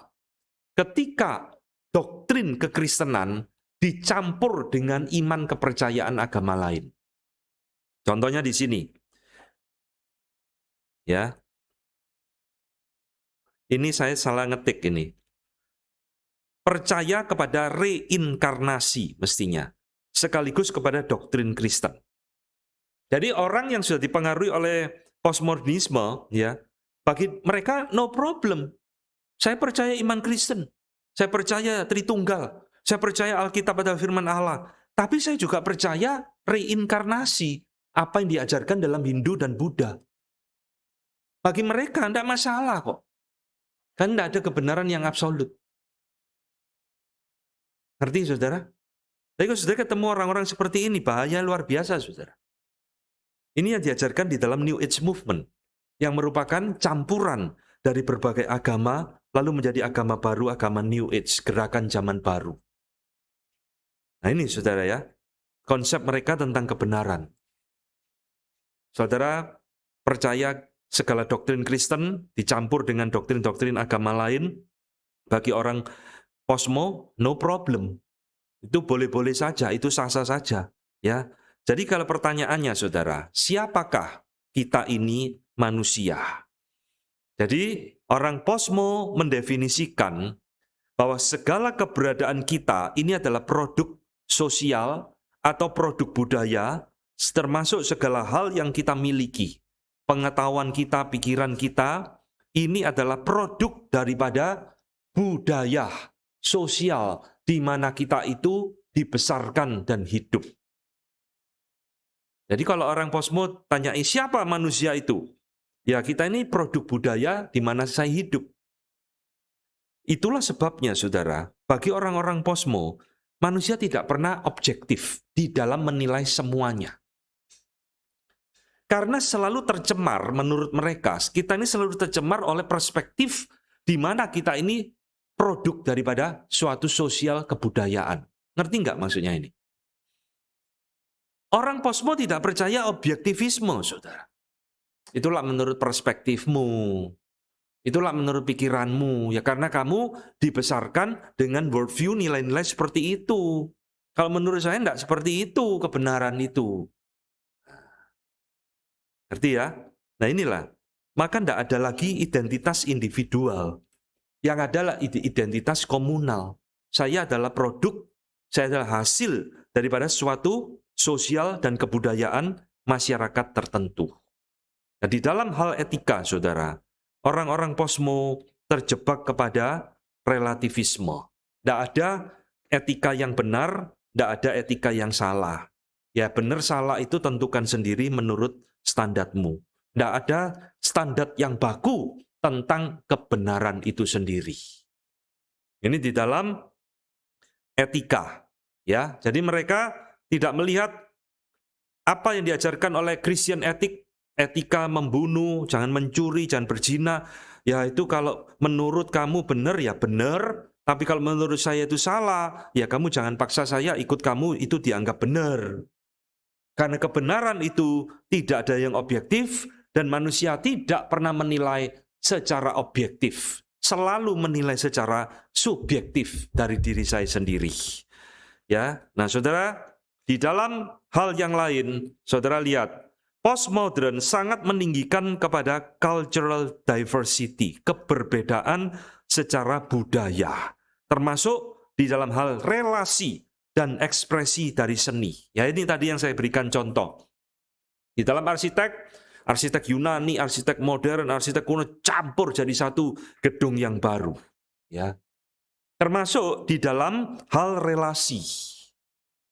ketika doktrin kekristenan dicampur dengan iman kepercayaan agama lain. Contohnya di sini. Ya. Ini saya salah ngetik ini. Percaya kepada reinkarnasi mestinya, sekaligus kepada doktrin Kristen. Jadi orang yang sudah dipengaruhi oleh postmodernisme, ya, bagi mereka no problem. Saya percaya iman Kristen, saya percaya Tritunggal, saya percaya Alkitab adalah firman Allah. Tapi saya juga percaya reinkarnasi, apa yang diajarkan dalam Hindu dan Buddha. Bagi mereka tidak masalah kok. Kan tidak ada kebenaran yang absolut. Ngerti saudara? Tapi kalau saudara ketemu orang-orang seperti ini, bahaya luar biasa saudara. Ini yang diajarkan di dalam New Age Movement, yang merupakan campuran dari berbagai agama, lalu menjadi agama baru, agama New Age, gerakan zaman baru. Nah ini saudara ya, konsep mereka tentang kebenaran. Saudara percaya segala doktrin Kristen dicampur dengan doktrin-doktrin agama lain, bagi orang posmo, no problem. Itu boleh-boleh saja, itu sah-sah saja. Ya. Jadi kalau pertanyaannya saudara, siapakah kita ini manusia? Jadi orang posmo mendefinisikan bahwa segala keberadaan kita ini adalah produk sosial atau produk budaya, termasuk segala hal yang kita miliki. Pengetahuan kita, pikiran kita, ini adalah produk daripada budaya sosial di mana kita itu dibesarkan dan hidup. Jadi kalau orang posmo tanyai siapa manusia itu? Ya kita ini produk budaya di mana saya hidup. Itulah sebabnya saudara, bagi orang-orang posmo, manusia tidak pernah objektif di dalam menilai semuanya. Karena selalu tercemar menurut mereka, kita ini selalu tercemar oleh perspektif di mana kita ini produk daripada suatu sosial kebudayaan. Ngerti nggak maksudnya ini? Orang posmo tidak percaya objektivisme, saudara. Itulah menurut perspektifmu. Itulah menurut pikiranmu. Ya karena kamu dibesarkan dengan worldview nilai-nilai seperti itu. Kalau menurut saya enggak seperti itu kebenaran itu. Ngerti ya? Nah inilah. Maka enggak ada lagi identitas individual. Yang adalah identitas komunal. Saya adalah produk, saya adalah hasil daripada suatu sosial dan kebudayaan masyarakat tertentu. Nah, di dalam hal etika, saudara, orang-orang posmo terjebak kepada relativisme. Tidak ada etika yang benar, tidak ada etika yang salah. Ya benar salah itu tentukan sendiri menurut standarmu. Tidak ada standar yang baku tentang kebenaran itu sendiri. Ini di dalam etika. Ya, jadi mereka tidak melihat apa yang diajarkan oleh Christian ethic. Etika membunuh, jangan mencuri, jangan berzina. Ya itu kalau menurut kamu benar ya benar, tapi kalau menurut saya itu salah, ya kamu jangan paksa saya ikut kamu, itu dianggap benar. Karena kebenaran itu tidak ada yang objektif dan manusia tidak pernah menilai secara objektif. Selalu menilai secara subjektif dari diri saya sendiri. Ya, nah saudara, di dalam hal yang lain, saudara lihat, postmodern sangat meninggikan kepada cultural diversity, keberbedaan secara budaya, termasuk di dalam hal relasi dan ekspresi dari seni. Ya ini tadi yang saya berikan contoh. Di dalam arsitek Yunani, arsitek modern, arsitek kuno campur jadi satu gedung yang baru. Ya, termasuk di dalam hal relasi.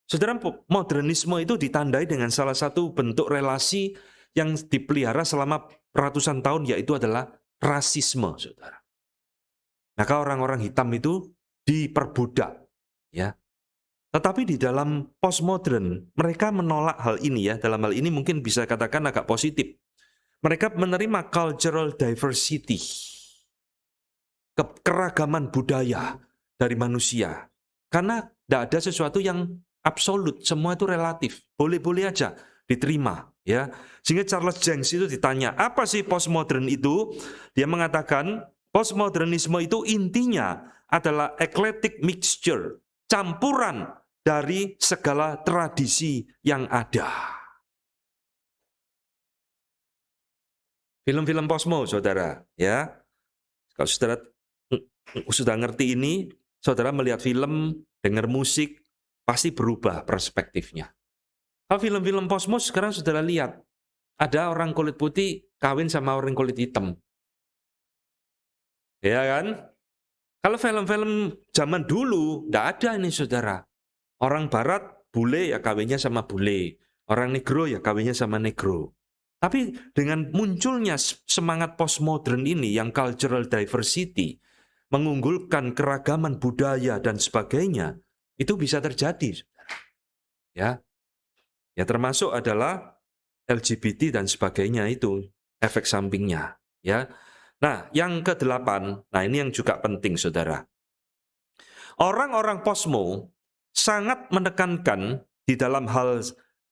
Saudara, modernisme itu ditandai dengan salah satu bentuk relasi yang dipelihara selama ratusan tahun, yaitu adalah rasisme, saudara. Maka orang-orang hitam itu diperbudak, ya. Tetapi di dalam postmodern, mereka menolak hal ini ya. Dalam hal ini mungkin bisa katakan agak positif. Mereka menerima cultural diversity, keragaman budaya dari manusia. Karena tidak ada sesuatu yang absolut, semua itu relatif, boleh-boleh aja diterima, ya. Sehingga Charles Jenks itu ditanya, apa sih postmodern itu? Dia mengatakan, postmodernisme itu intinya adalah eclectic mixture, campuran dari segala tradisi yang ada. Film-film posmo, saudara, ya. Kalau saudara sudah ngerti ini, saudara melihat film, dengar musik, pasti berubah perspektifnya. Kalau film-film posmo sekarang saudara lihat, ada orang kulit putih kawin sama orang kulit hitam. Ya kan? Kalau film-film zaman dulu, tidak ada ini saudara. Orang barat, bule ya kawinnya sama bule. Orang negro ya kawinnya sama negro. Tapi dengan munculnya semangat postmodern ini yang cultural diversity, mengunggulkan keragaman budaya dan sebagainya, itu bisa terjadi. Ya, ya termasuk adalah LGBT dan sebagainya itu efek sampingnya. Ya, nah yang ke-8, nah ini yang juga penting saudara. Orang-orang posmo sangat menekankan di dalam hal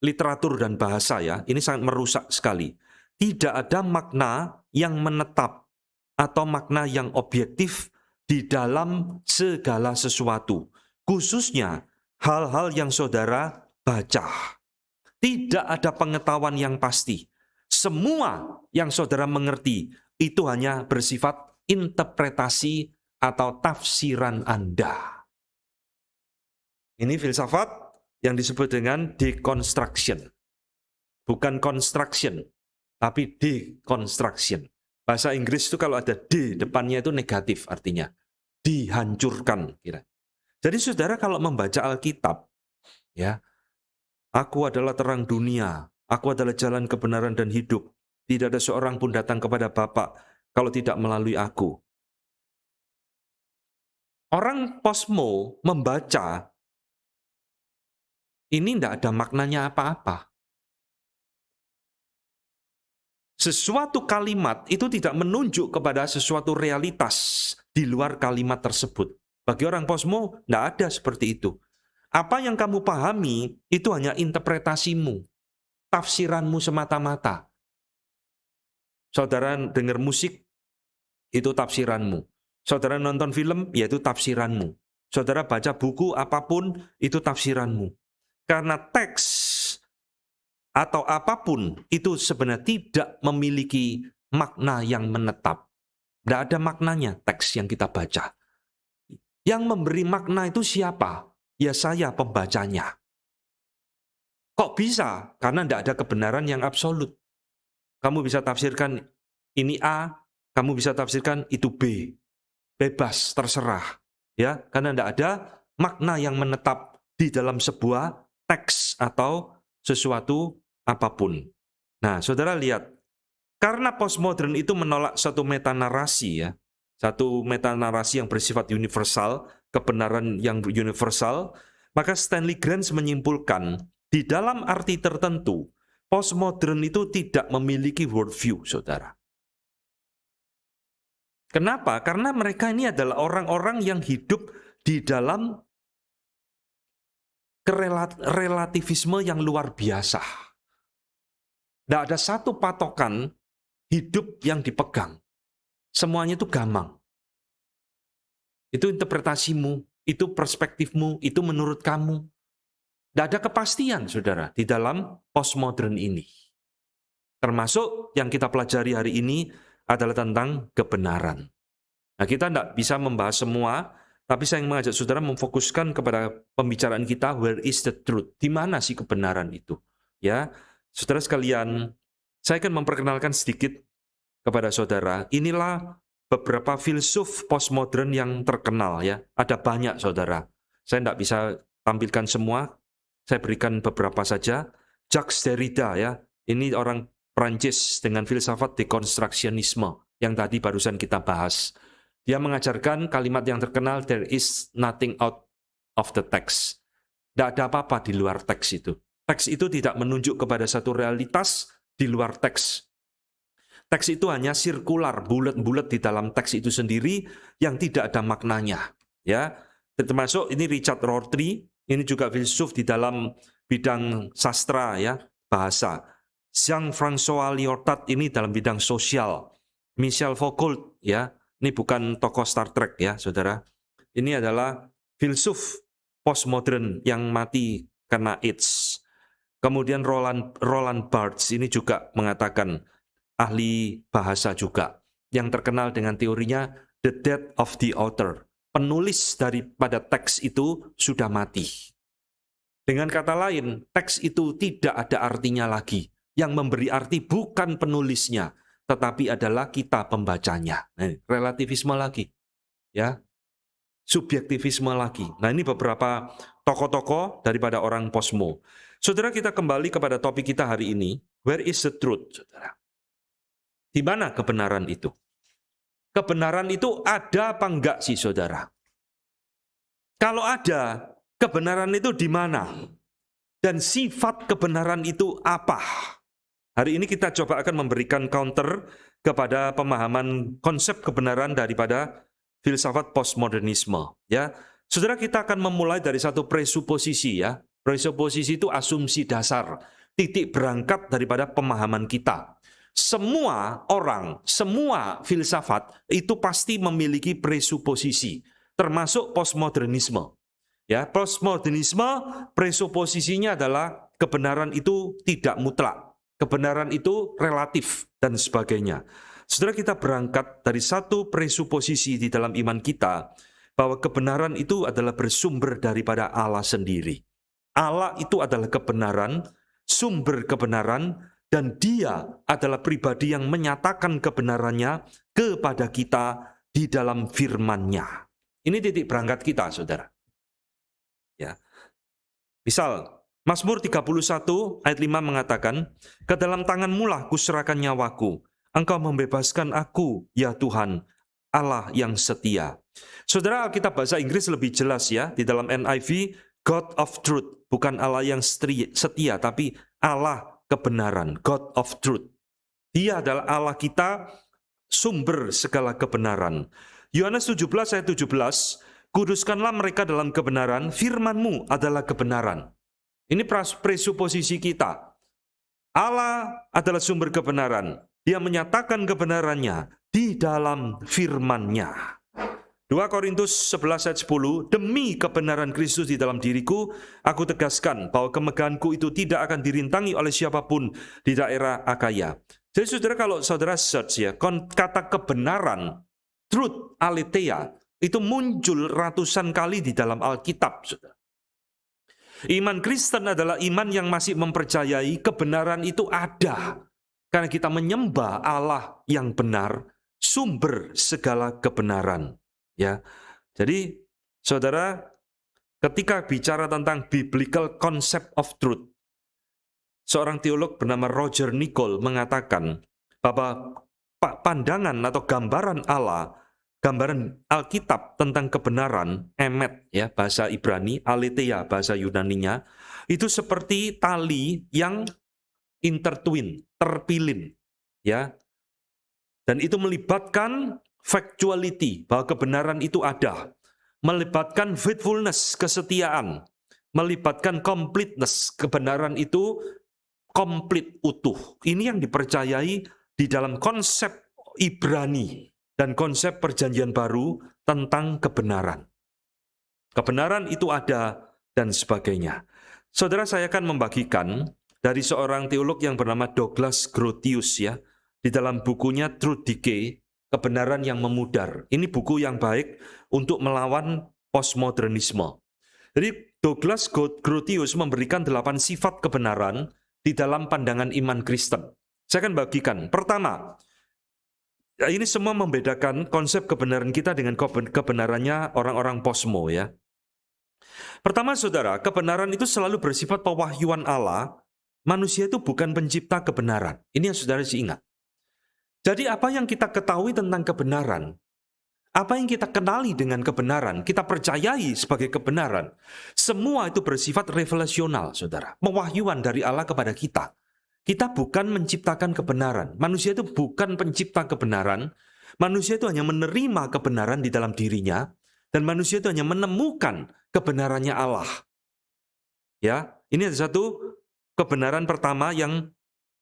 literatur dan bahasa ya, ini sangat merusak sekali. Tidak ada makna yang menetap atau makna yang objektif di dalam segala sesuatu, khususnya hal-hal yang saudara baca. Tidak ada pengetahuan yang pasti. Semua yang saudara mengerti itu hanya bersifat interpretasi atau tafsiran Anda. Ini filsafat yang disebut dengan deconstruction. Bukan construction, tapi deconstruction. Bahasa Inggris itu kalau ada D depannya itu negatif artinya. Dihancurkan. Jadi saudara kalau membaca Alkitab, ya, aku adalah terang dunia, aku adalah jalan kebenaran dan hidup. Tidak ada seorang pun datang kepada Bapa kalau tidak melalui aku. Orang posmo membaca, ini tidak ada maknanya apa-apa. Sesuatu kalimat itu tidak menunjuk kepada sesuatu realitas di luar kalimat tersebut. Bagi orang posmo, tidak ada seperti itu. Apa yang kamu pahami, itu hanya interpretasimu, tafsiranmu semata-mata. Saudara dengar musik, itu tafsiranmu. Saudara nonton film, yaitu tafsiranmu. Saudara baca buku apapun, itu tafsiranmu. Karena teks atau apapun itu sebenarnya tidak memiliki makna yang menetap. Tidak ada maknanya teks yang kita baca. Yang memberi makna itu siapa? Ya saya pembacanya. Kok bisa? Karena tidak ada kebenaran yang absolut. Kamu bisa tafsirkan ini A, kamu bisa tafsirkan itu B. Bebas, terserah. Ya, karena tidak ada makna yang menetap di dalam sebuah teks atau sesuatu apapun. Nah, saudara lihat, karena postmodern itu menolak satu metanarasi ya, satu metanarasi yang bersifat universal, kebenaran yang universal, maka Stanley Granz menyimpulkan, di dalam arti tertentu, postmodern itu tidak memiliki worldview, saudara. Kenapa? Karena mereka ini adalah orang-orang yang hidup di dalam relativisme yang luar biasa. Tidak ada satu patokan hidup yang dipegang. Semuanya itu gamang. Itu interpretasimu, itu perspektifmu, itu menurut kamu. Tidak ada kepastian, saudara, di dalam postmodern ini. Termasuk yang kita pelajari hari ini adalah tentang kebenaran. Nah, kita tidak bisa membahas semua, tapi saya ingin mengajak saudara memfokuskan kepada pembicaraan kita, where is the truth? Di mana sih kebenaran itu? Ya, saudara sekalian, saya akan memperkenalkan sedikit kepada saudara. Inilah beberapa filsuf postmodern yang terkenal ya. Ada banyak, saudara. Saya tidak bisa tampilkan semua. Saya berikan beberapa saja. Jacques Derrida ya. Ini orang Prancis dengan filsafat dekonstruksionisme yang tadi barusan kita bahas. Dia mengajarkan kalimat yang terkenal, there is nothing out of the text. Tidak ada apa-apa di luar teks itu. Teks itu tidak menunjuk kepada satu realitas di luar teks. Teks itu hanya sirkular, bulat-bulat di dalam teks itu sendiri yang tidak ada maknanya. Ya, termasuk ini Richard Rorty, ini juga filsuf di dalam bidang sastra ya, bahasa. Jean-François Lyotard ini dalam bidang sosial. Michel Foucault ya, ini bukan tokoh Star Trek ya, saudara. Ini adalah filsuf postmodern yang mati karena AIDS. Kemudian Roland Barthes ini juga mengatakan, ahli bahasa juga, yang terkenal dengan teorinya the death of the author. Penulis daripada teks itu sudah mati. Dengan kata lain, teks itu tidak ada artinya lagi. Yang memberi arti bukan penulisnya, tetapi adalah kita pembacanya. Nah, relativisme lagi, ya, subjektivisme lagi. Nah, ini beberapa tokoh-tokoh daripada orang posmo. Saudara, kita kembali kepada topik kita hari ini. Where is the truth, saudara? Di mana kebenaran itu? Kebenaran itu ada apa enggak sih, saudara? Kalau ada, kebenaran itu di mana? Dan sifat kebenaran itu apa? Hari ini kita coba akan memberikan counter kepada pemahaman konsep kebenaran daripada filsafat postmodernisme. Ya, saudara, kita akan memulai dari satu presuposisi ya. Presuposisi itu asumsi dasar, titik berangkat daripada pemahaman kita. Semua orang, semua filsafat itu pasti memiliki presuposisi, termasuk postmodernisme. Ya, postmodernisme presuposisinya adalah kebenaran itu tidak mutlak. Kebenaran itu relatif dan sebagainya. Saudara, kita berangkat dari satu presuposisi di dalam iman kita bahwa kebenaran itu adalah bersumber daripada Allah sendiri. Allah itu adalah kebenaran, sumber kebenaran, dan Dia adalah pribadi yang menyatakan kebenarannya kepada kita di dalam firman-Nya. Ini titik berangkat kita, saudara. Ya. Misal, Mazmur 31 ayat 5 mengatakan, "Ke dalam tangan-Mu-lah kuserahkan nyawaku. Engkau membebaskan aku, ya Tuhan, Allah yang setia." Saudara, Alkitab bahasa Inggris lebih jelas ya. Di dalam NIV, God of Truth. Bukan Allah yang setia, tapi Allah kebenaran. God of Truth. Dia adalah Allah kita, sumber segala kebenaran. Yohanes 17 ayat 17, "Kuduskanlah mereka dalam kebenaran, firman-Mu adalah kebenaran." Ini presuposisi kita. Allah adalah sumber kebenaran. Dia menyatakan kebenarannya di dalam firman-Nya. 2 Korintus 11 ayat 10, "Demi kebenaran Kristus di dalam diriku, aku tegaskan bahwa kemegahanku itu tidak akan dirintangi oleh siapapun di daerah Akaya." Jadi saudara, kalau saudara search ya, kata kebenaran, truth, aletheia, itu muncul ratusan kali di dalam Alkitab, saudara. Iman Kristen adalah iman yang masih mempercayai kebenaran itu ada. Karena kita menyembah Allah yang benar, sumber segala kebenaran. Ya, jadi saudara, ketika bicara tentang biblical concept of truth, seorang teolog bernama Roger Nicole mengatakan bahwa pandangan atau gambaran Allah, gambaran Alkitab tentang kebenaran, emet ya bahasa Ibrani, aletheia bahasa Yunaninya, itu seperti tali yang intertwin, terpilin, ya. Dan itu melibatkan factuality, bahwa kebenaran itu ada. Melibatkan faithfulness, kesetiaan. Melibatkan completeness, kebenaran itu komplit, utuh. Ini yang dipercayai di dalam konsep Ibrani dan konsep Perjanjian Baru tentang kebenaran. Kebenaran itu ada dan sebagainya. Saudara, saya akan membagikan dari seorang teolog yang bernama Douglas Grotius ya, di dalam bukunya Truth Decay, Kebenaran yang Memudar. Ini buku yang baik untuk melawan postmodernisme. Jadi Douglas Grotius memberikan 8 sifat kebenaran di dalam pandangan iman Kristen. Saya akan bagikan. Pertama, ya ini semua membedakan konsep kebenaran kita dengan kebenarannya orang-orang posmo ya. Pertama saudara, kebenaran itu selalu bersifat pewahyuan Allah. Manusia itu bukan pencipta kebenaran. Ini yang saudara harus ingat. Jadi apa yang kita ketahui tentang kebenaran, apa yang kita kenali dengan kebenaran, kita percayai sebagai kebenaran, semua itu bersifat revelasional, saudara. Pewahyuan dari Allah kepada kita. Kita bukan menciptakan kebenaran. Manusia itu bukan pencipta kebenaran. Manusia itu hanya menerima kebenaran di dalam dirinya, dan manusia itu hanya menemukan kebenarannya Allah. Ya, ini ada satu kebenaran pertama yang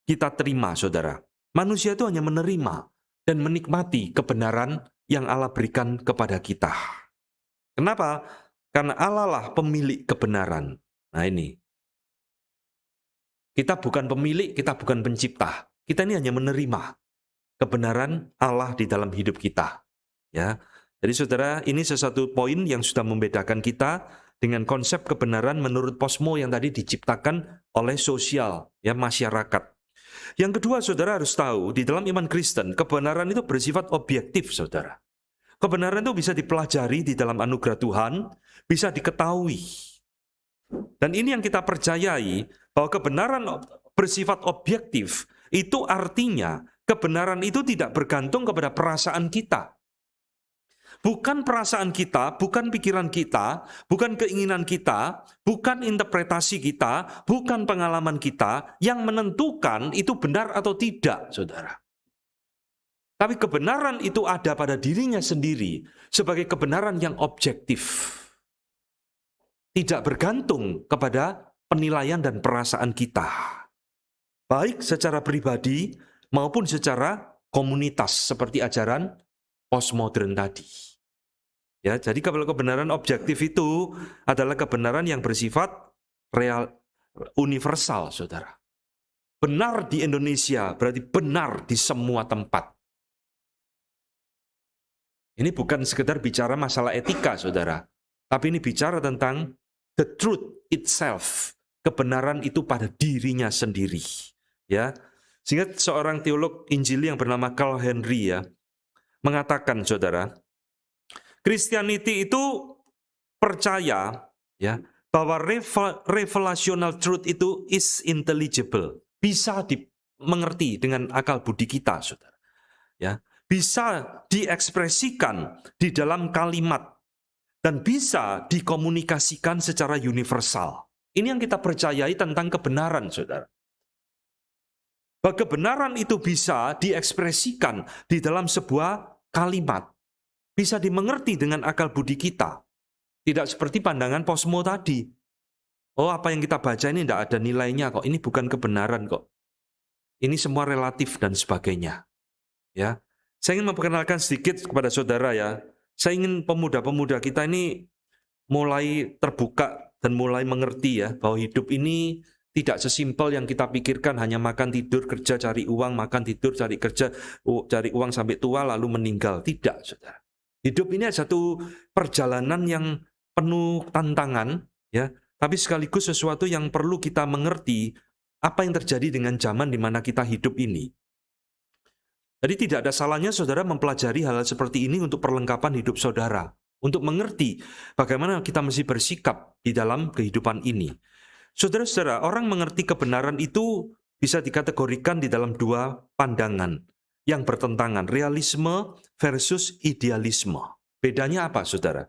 kita terima, saudara. Manusia itu hanya menerima dan menikmati kebenaran yang Allah berikan kepada kita. Kenapa? Karena Allah lah pemilik kebenaran. Nah ini. Kita bukan pemilik, kita bukan pencipta. Kita ini hanya menerima kebenaran Allah di dalam hidup kita. Ya. Jadi saudara, ini sesuatu poin yang sudah membedakan kita dengan konsep kebenaran menurut posmo yang tadi diciptakan oleh sosial, ya masyarakat. Yang kedua, saudara harus tahu, di dalam iman Kristen, kebenaran itu bersifat objektif, saudara. Kebenaran itu bisa dipelajari di dalam anugerah Tuhan, bisa diketahui. Dan ini yang kita percayai, bahwa kebenaran bersifat objektif, itu artinya kebenaran itu tidak bergantung kepada perasaan kita. Bukan perasaan kita, bukan pikiran kita, bukan keinginan kita, bukan interpretasi kita, bukan pengalaman kita yang menentukan itu benar atau tidak, saudara. Tapi kebenaran itu ada pada dirinya sendiri sebagai kebenaran yang objektif. Tidak bergantung kepada penilaian dan perasaan kita. Baik secara pribadi maupun secara komunitas seperti ajaran postmodern tadi. Ya, jadi kalau kebenaran objektif itu adalah kebenaran yang bersifat real, universal, saudara. Benar di Indonesia berarti benar di semua tempat. Ini bukan sekedar bicara masalah etika, saudara. Tapi ini bicara tentang the truth itself. Kebenaran itu pada dirinya sendiri. Ya, sehingga seorang teolog Injili yang bernama Carl Henry ya mengatakan, saudara, Christianity itu percaya ya bahwa revelational truth itu is intelligible, bisa dimengerti dengan akal budi kita, saudara. Ya, bisa diekspresikan di dalam kalimat dan bisa dikomunikasikan secara universal. Ini yang kita percayai tentang kebenaran, saudara. Bahwa kebenaran itu bisa diekspresikan di dalam sebuah kalimat, bisa dimengerti dengan akal budi kita. Tidak seperti pandangan posmo tadi. Oh, apa yang kita baca ini tidak ada nilainya kok. Ini bukan kebenaran kok. Ini semua relatif dan sebagainya. Ya, saya ingin memperkenalkan sedikit kepada saudara ya. Saya ingin pemuda-pemuda kita ini mulai terbuka dan mulai mengerti ya bahwa hidup ini tidak sesimpel yang kita pikirkan, hanya makan tidur kerja cari uang, makan tidur cari kerja cari uang sampai tua lalu meninggal. Tidak, saudara. Hidup ini ada satu perjalanan yang penuh tantangan, ya, tapi sekaligus sesuatu yang perlu kita mengerti apa yang terjadi dengan zaman di mana kita hidup ini. Jadi tidak ada salahnya saudara mempelajari hal-hal seperti ini untuk perlengkapan hidup saudara, untuk mengerti bagaimana kita mesti bersikap di dalam kehidupan ini. Saudara-saudara, orang mengerti kebenaran itu bisa dikategorikan di dalam dua pandangan yang bertentangan, realisme versus idealisme. Bedanya apa, saudara?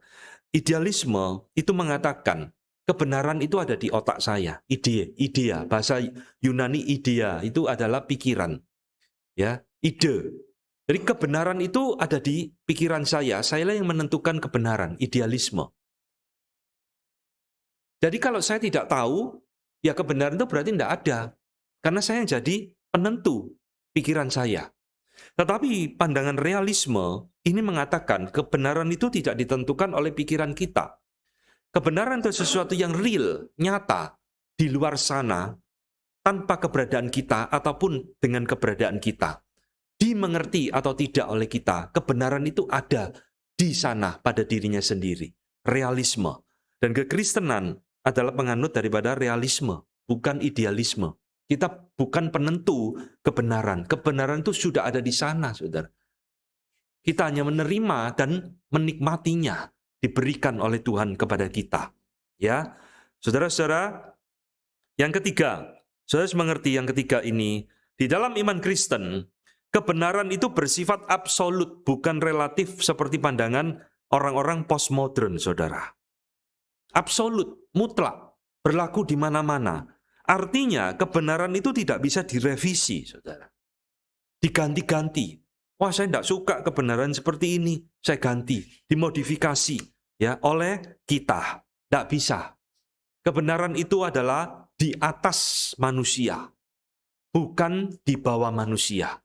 Idealisme itu mengatakan kebenaran itu ada di otak saya, idea, bahasa Yunani idea itu adalah pikiran, ya, ide. Jadi kebenaran itu ada di pikiran saya lah yang menentukan kebenaran, idealisme. Jadi kalau saya tidak tahu, ya kebenaran itu berarti tidak ada, karena saya yang jadi penentu pikiran saya. Tetapi pandangan realisme ini mengatakan kebenaran itu tidak ditentukan oleh pikiran kita. Kebenaran itu sesuatu yang real, nyata, di luar sana, tanpa keberadaan kita ataupun dengan keberadaan kita. Dimengerti atau tidak oleh kita, kebenaran itu ada di sana pada dirinya sendiri. Realisme. Dan kekristenan adalah penganut daripada realisme, bukan idealisme. Kita bukan penentu kebenaran. Kebenaran itu sudah ada di sana, saudara. Kita hanya menerima dan menikmatinya, diberikan oleh Tuhan kepada kita. Ya, saudara-saudara, yang ketiga, saudara harus mengerti yang ketiga ini, di dalam iman Kristen, kebenaran itu bersifat absolut, bukan relatif seperti pandangan orang-orang postmodern, saudara. Absolut, mutlak, berlaku di mana-mana. Artinya kebenaran itu tidak bisa direvisi, saudara. Diganti-ganti. Wah, saya tidak suka kebenaran seperti ini. Saya ganti, dimodifikasi ya oleh kita. Tidak bisa. Kebenaran itu adalah di atas manusia, bukan di bawah manusia.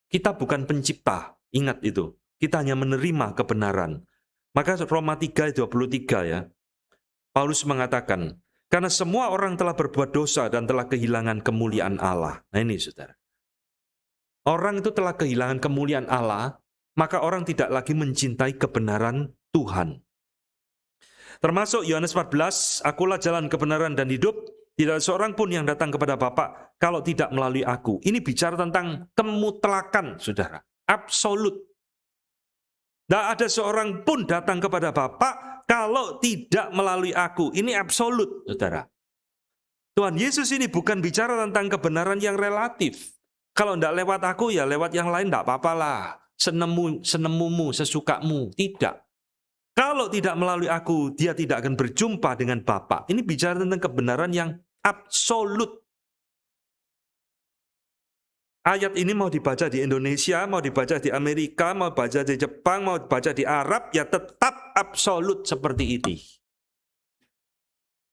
Kita bukan pencipta, ingat itu. Kita hanya menerima kebenaran. Maka Roma 3:23 ya, Paulus mengatakan, karena semua orang telah berbuat dosa dan telah kehilangan kemuliaan Allah. Nah ini saudara. Orang itu telah kehilangan kemuliaan Allah, maka orang tidak lagi mencintai kebenaran Tuhan. Termasuk Yohanes 14, akulah jalan kebenaran dan hidup, tidak ada seorang pun yang datang kepada Bapa kalau tidak melalui aku. Ini bicara tentang kemutlakan, saudara. Absolut. Tidak ada seorang pun datang kepada Bapa kalau tidak melalui aku. Ini absolut, saudara. Tuhan Yesus ini bukan bicara tentang kebenaran yang relatif. Kalau tidak lewat aku, ya lewat yang lain tidak apa-apalah. Senemumu, sesukamu. Tidak. Kalau tidak melalui aku, dia tidak akan berjumpa dengan Bapa. Ini bicara tentang kebenaran yang absolut. Ayat ini mau dibaca di Indonesia, mau dibaca di Amerika, mau dibaca di Jepang, mau dibaca di Arab, ya tetap absolut seperti ini.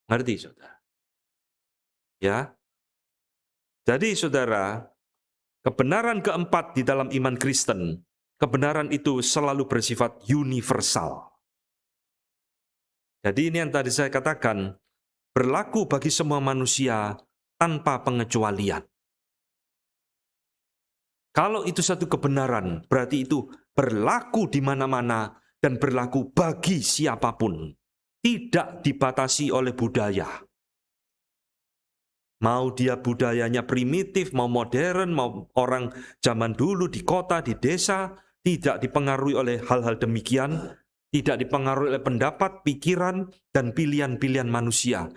Ngerti, saudara? Ya. Jadi, saudara, kebenaran keempat di dalam iman Kristen, kebenaran itu selalu bersifat universal. Jadi ini yang tadi saya katakan, berlaku bagi semua manusia tanpa pengecualian. Kalau itu satu kebenaran, berarti itu berlaku di mana-mana dan berlaku bagi siapapun. Tidak dibatasi oleh budaya. Mau dia budayanya primitif, mau modern, mau orang zaman dulu di kota, di desa, tidak dipengaruhi oleh hal-hal demikian. Tidak dipengaruhi oleh pendapat, pikiran, dan pilihan-pilihan manusia.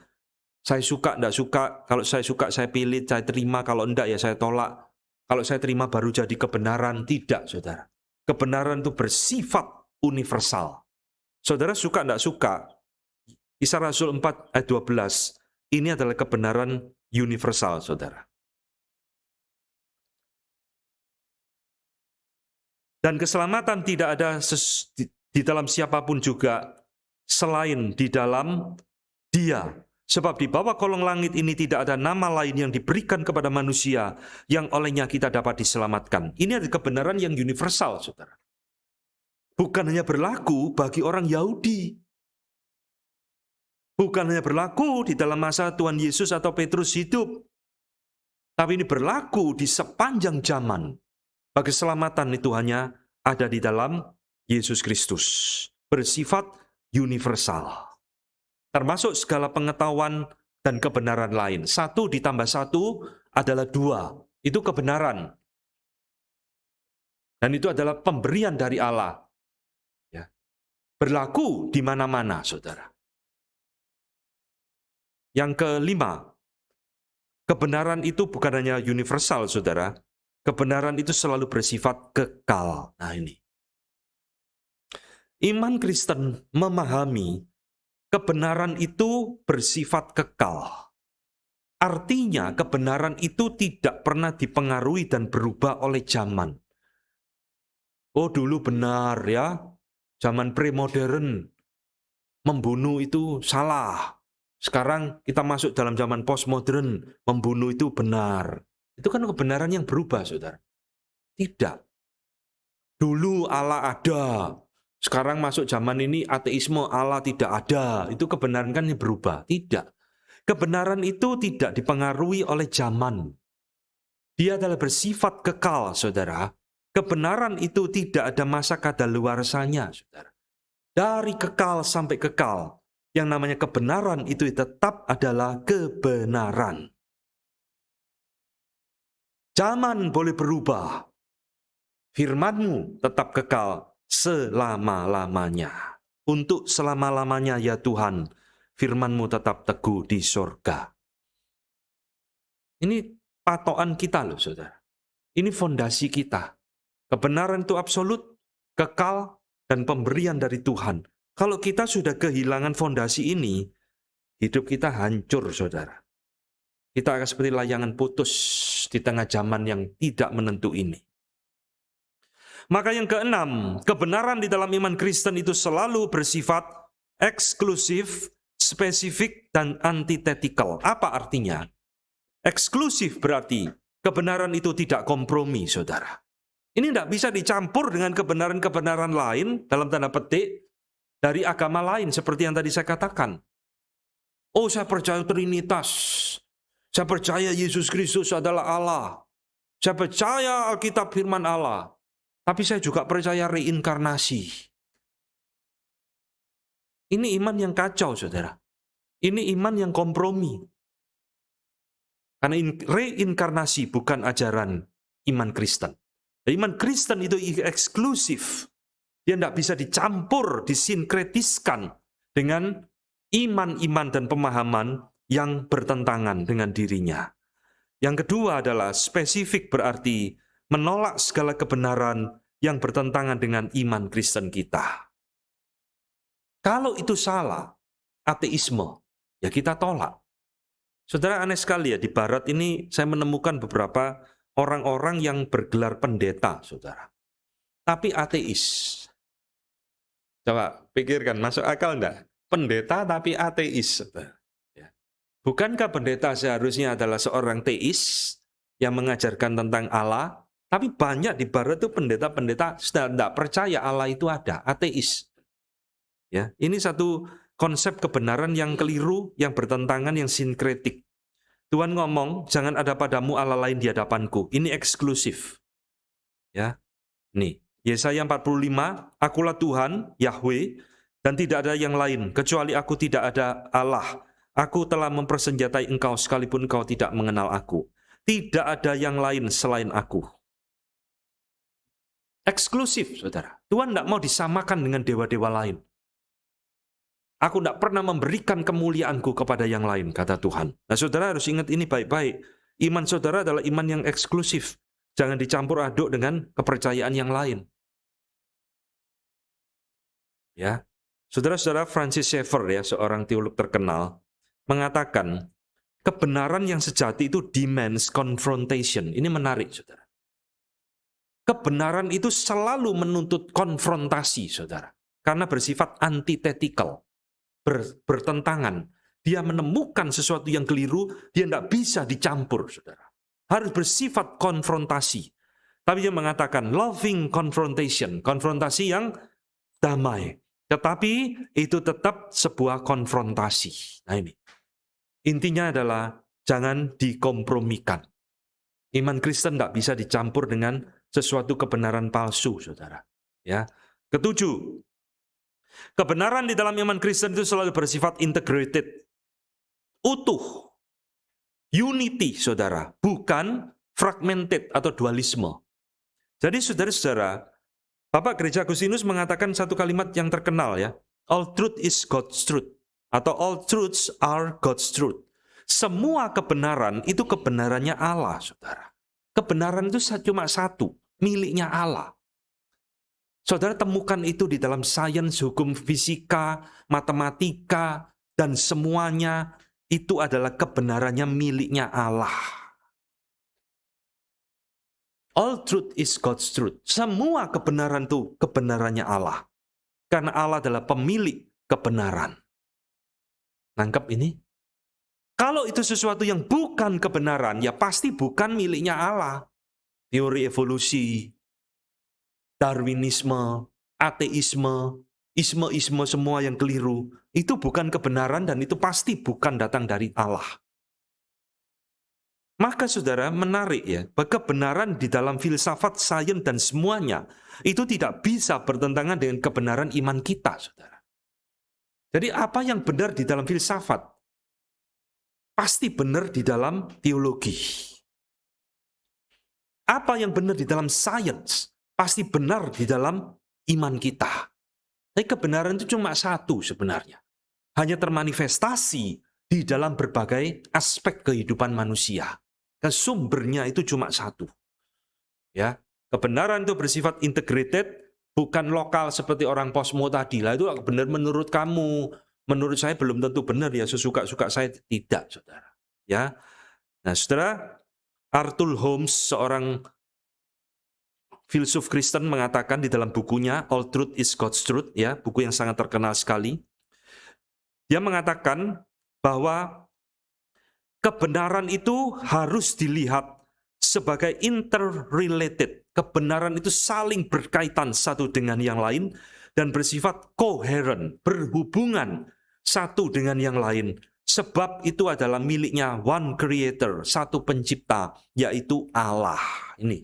Saya suka, tidak suka. Kalau saya suka, saya pilih, saya terima. Kalau tidak, ya saya tolak. Kalau saya terima, baru jadi kebenaran. Tidak, saudara. Kebenaran itu bersifat universal. Saudara suka, tidak suka. Kisah Rasul 4 ayat 12. Ini adalah kebenaran universal, saudara. Dan keselamatan tidak ada di dalam siapapun juga selain di dalam Dia. Sebab di bawah kolong langit ini tidak ada nama lain yang diberikan kepada manusia yang olehnya kita dapat diselamatkan. Ini adalah kebenaran yang universal, saudara. Bukan hanya berlaku bagi orang Yahudi. Bukan hanya berlaku di dalam masa Tuhan Yesus atau Petrus hidup. Tapi ini berlaku di sepanjang zaman. Bagi keselamatan itu hanya ada di dalam Yesus Kristus. Bersifat universal. Termasuk segala pengetahuan dan kebenaran lain. 1 ditambah 1 adalah 2. Itu kebenaran. Dan itu adalah pemberian dari Allah. Ya. Berlaku di mana-mana, saudara. Yang kelima, kebenaran itu bukan hanya universal, saudara. Kebenaran itu selalu bersifat kekal. Nah ini. Iman Kristen memahami kebenaran itu bersifat kekal. Artinya kebenaran itu tidak pernah dipengaruhi dan berubah oleh zaman. Oh dulu benar ya, zaman premodern, membunuh itu salah. Sekarang kita masuk dalam zaman postmodern, membunuh itu benar. Itu kan kebenaran yang berubah, saudara. Tidak. Dulu Allah ada. Sekarang masuk zaman ini ateisme, Allah tidak ada. Itu kebenaran kan yang berubah. Tidak. Kebenaran itu tidak dipengaruhi oleh zaman. Dia adalah bersifat kekal, saudara. Kebenaran itu tidak ada masa kadaluarsanya, saudara. Dari kekal sampai kekal. Yang namanya kebenaran itu tetap adalah kebenaran. Zaman boleh berubah. Firman-Mu tetap kekal selama-lamanya. Untuk selama-lamanya ya Tuhan, firman-Mu tetap teguh di surga. Ini patokan kita loh, saudara. Ini fondasi kita. Kebenaran itu absolut, kekal, dan pemberian dari Tuhan. Kalau kita sudah kehilangan fondasi ini, hidup kita hancur, saudara. Kita akan seperti layangan putus di tengah zaman yang tidak menentu ini. Maka yang keenam, kebenaran di dalam iman Kristen itu selalu bersifat eksklusif, spesifik, dan antitetikal. Apa artinya? Eksklusif berarti kebenaran itu tidak kompromi, saudara. Ini tidak bisa dicampur dengan kebenaran-kebenaran lain, dalam tanda petik, dari agama lain, seperti yang tadi saya katakan. Oh, saya percaya Trinitas. Saya percaya Yesus Kristus adalah Allah. Saya percaya Alkitab firman Allah. Tapi saya juga percaya reinkarnasi. Ini iman yang kacau, saudara. Ini iman yang kompromi. Karena reinkarnasi bukan ajaran iman Kristen. Iman Kristen itu eksklusif. Dia tidak bisa dicampur, disinkretiskan dengan iman-iman dan pemahaman yang bertentangan dengan dirinya. Yang kedua adalah spesifik, berarti menolak segala kebenaran yang bertentangan dengan iman Kristen kita. Kalau itu salah, ateisme, ya kita tolak. Saudara, aneh sekali ya, di barat ini saya menemukan beberapa orang-orang yang bergelar pendeta, saudara. Tapi ateis. Coba pikirkan, masuk akal enggak? Pendeta tapi ateis, saudara. Bukankah pendeta seharusnya adalah seorang teis yang mengajarkan tentang Allah? Tapi banyak di barat itu pendeta-pendeta tidak percaya Allah itu ada, ateis. Ya, ini satu konsep kebenaran yang keliru, yang bertentangan, yang sinkretik. Tuhan ngomong, jangan ada padamu Allah lain di hadapanku. Ini eksklusif. Ya, nih Yesaya 45, akulah Tuhan, Yahweh, dan tidak ada yang lain, kecuali aku tidak ada Allah. Aku telah mempersenjatai engkau sekalipun engkau tidak mengenal aku. Tidak ada yang lain selain aku. Eksklusif, saudara. Tuhan tidak mau disamakan dengan dewa-dewa lain. Aku tidak pernah memberikan kemuliaanku kepada yang lain, kata Tuhan. Nah, saudara harus ingat ini baik-baik. Iman saudara adalah iman yang eksklusif. Jangan dicampur aduk dengan kepercayaan yang lain. Ya, saudara-saudara, Francis Schaeffer, ya, seorang teolog terkenal, mengatakan kebenaran yang sejati itu demands confrontation. Ini menarik, saudara. Kebenaran itu selalu menuntut konfrontasi, saudara, karena bersifat antitetikal, bertentangan. Dia menemukan sesuatu yang keliru, dia tidak bisa dicampur, saudara. Harus bersifat konfrontasi. Tapi dia mengatakan loving confrontation, konfrontasi yang damai. Tetapi itu tetap sebuah konfrontasi. Nah ini, intinya adalah jangan dikompromikan. Iman Kristen tidak bisa dicampur dengan sesuatu kebenaran palsu, saudara. Ya. Ketujuh, kebenaran di dalam iman Kristen itu selalu bersifat integrated, utuh, unity, saudara, bukan fragmented atau dualisme. Jadi saudara-saudara, Bapak Gereja Agustinus mengatakan satu kalimat yang terkenal, ya, all truth is God's truth, atau all truths are God's truth. Semua kebenaran itu kebenarannya Allah, saudara. Kebenaran itu cuma satu, miliknya Allah. Saudara temukan itu di dalam sains, hukum fisika, matematika, dan semuanya itu adalah kebenarannya miliknya Allah. All truth is God's truth. Semua kebenaran itu kebenarannya Allah. Karena Allah adalah pemilik kebenaran. Nangkep ini? Kalau itu sesuatu yang bukan kebenaran, ya pasti bukan miliknya Allah. Teori evolusi, Darwinisme, ateisme, isme-isme semua yang keliru, itu bukan kebenaran dan itu pasti bukan datang dari Allah. Maka saudara, menarik ya, bahwa kebenaran di dalam filsafat, sains dan semuanya itu tidak bisa bertentangan dengan kebenaran iman kita, saudara. Jadi apa yang benar di dalam filsafat pasti benar di dalam teologi. Apa yang benar di dalam sains pasti benar di dalam iman kita. Tapi kebenaran itu cuma satu sebenarnya. Hanya termanifestasi di dalam berbagai aspek kehidupan manusia. Sumbernya itu cuma satu. Ya, kebenaran itu bersifat integrated, bukan lokal seperti orang posmo tadi. Lah itu benar menurut kamu, menurut saya belum tentu benar ya, sesuka-suka saya tidak, saudara. Ya. Nah, saudara, Arthur Holmes, seorang filsuf Kristen, mengatakan di dalam bukunya All Truth is God's Truth, ya, buku yang sangat terkenal sekali. Dia mengatakan bahwa kebenaran itu harus dilihat sebagai interrelated. Kebenaran itu saling berkaitan satu dengan yang lain dan bersifat coherent, berhubungan satu dengan yang lain. Sebab itu adalah miliknya one creator, satu pencipta, yaitu Allah. Ini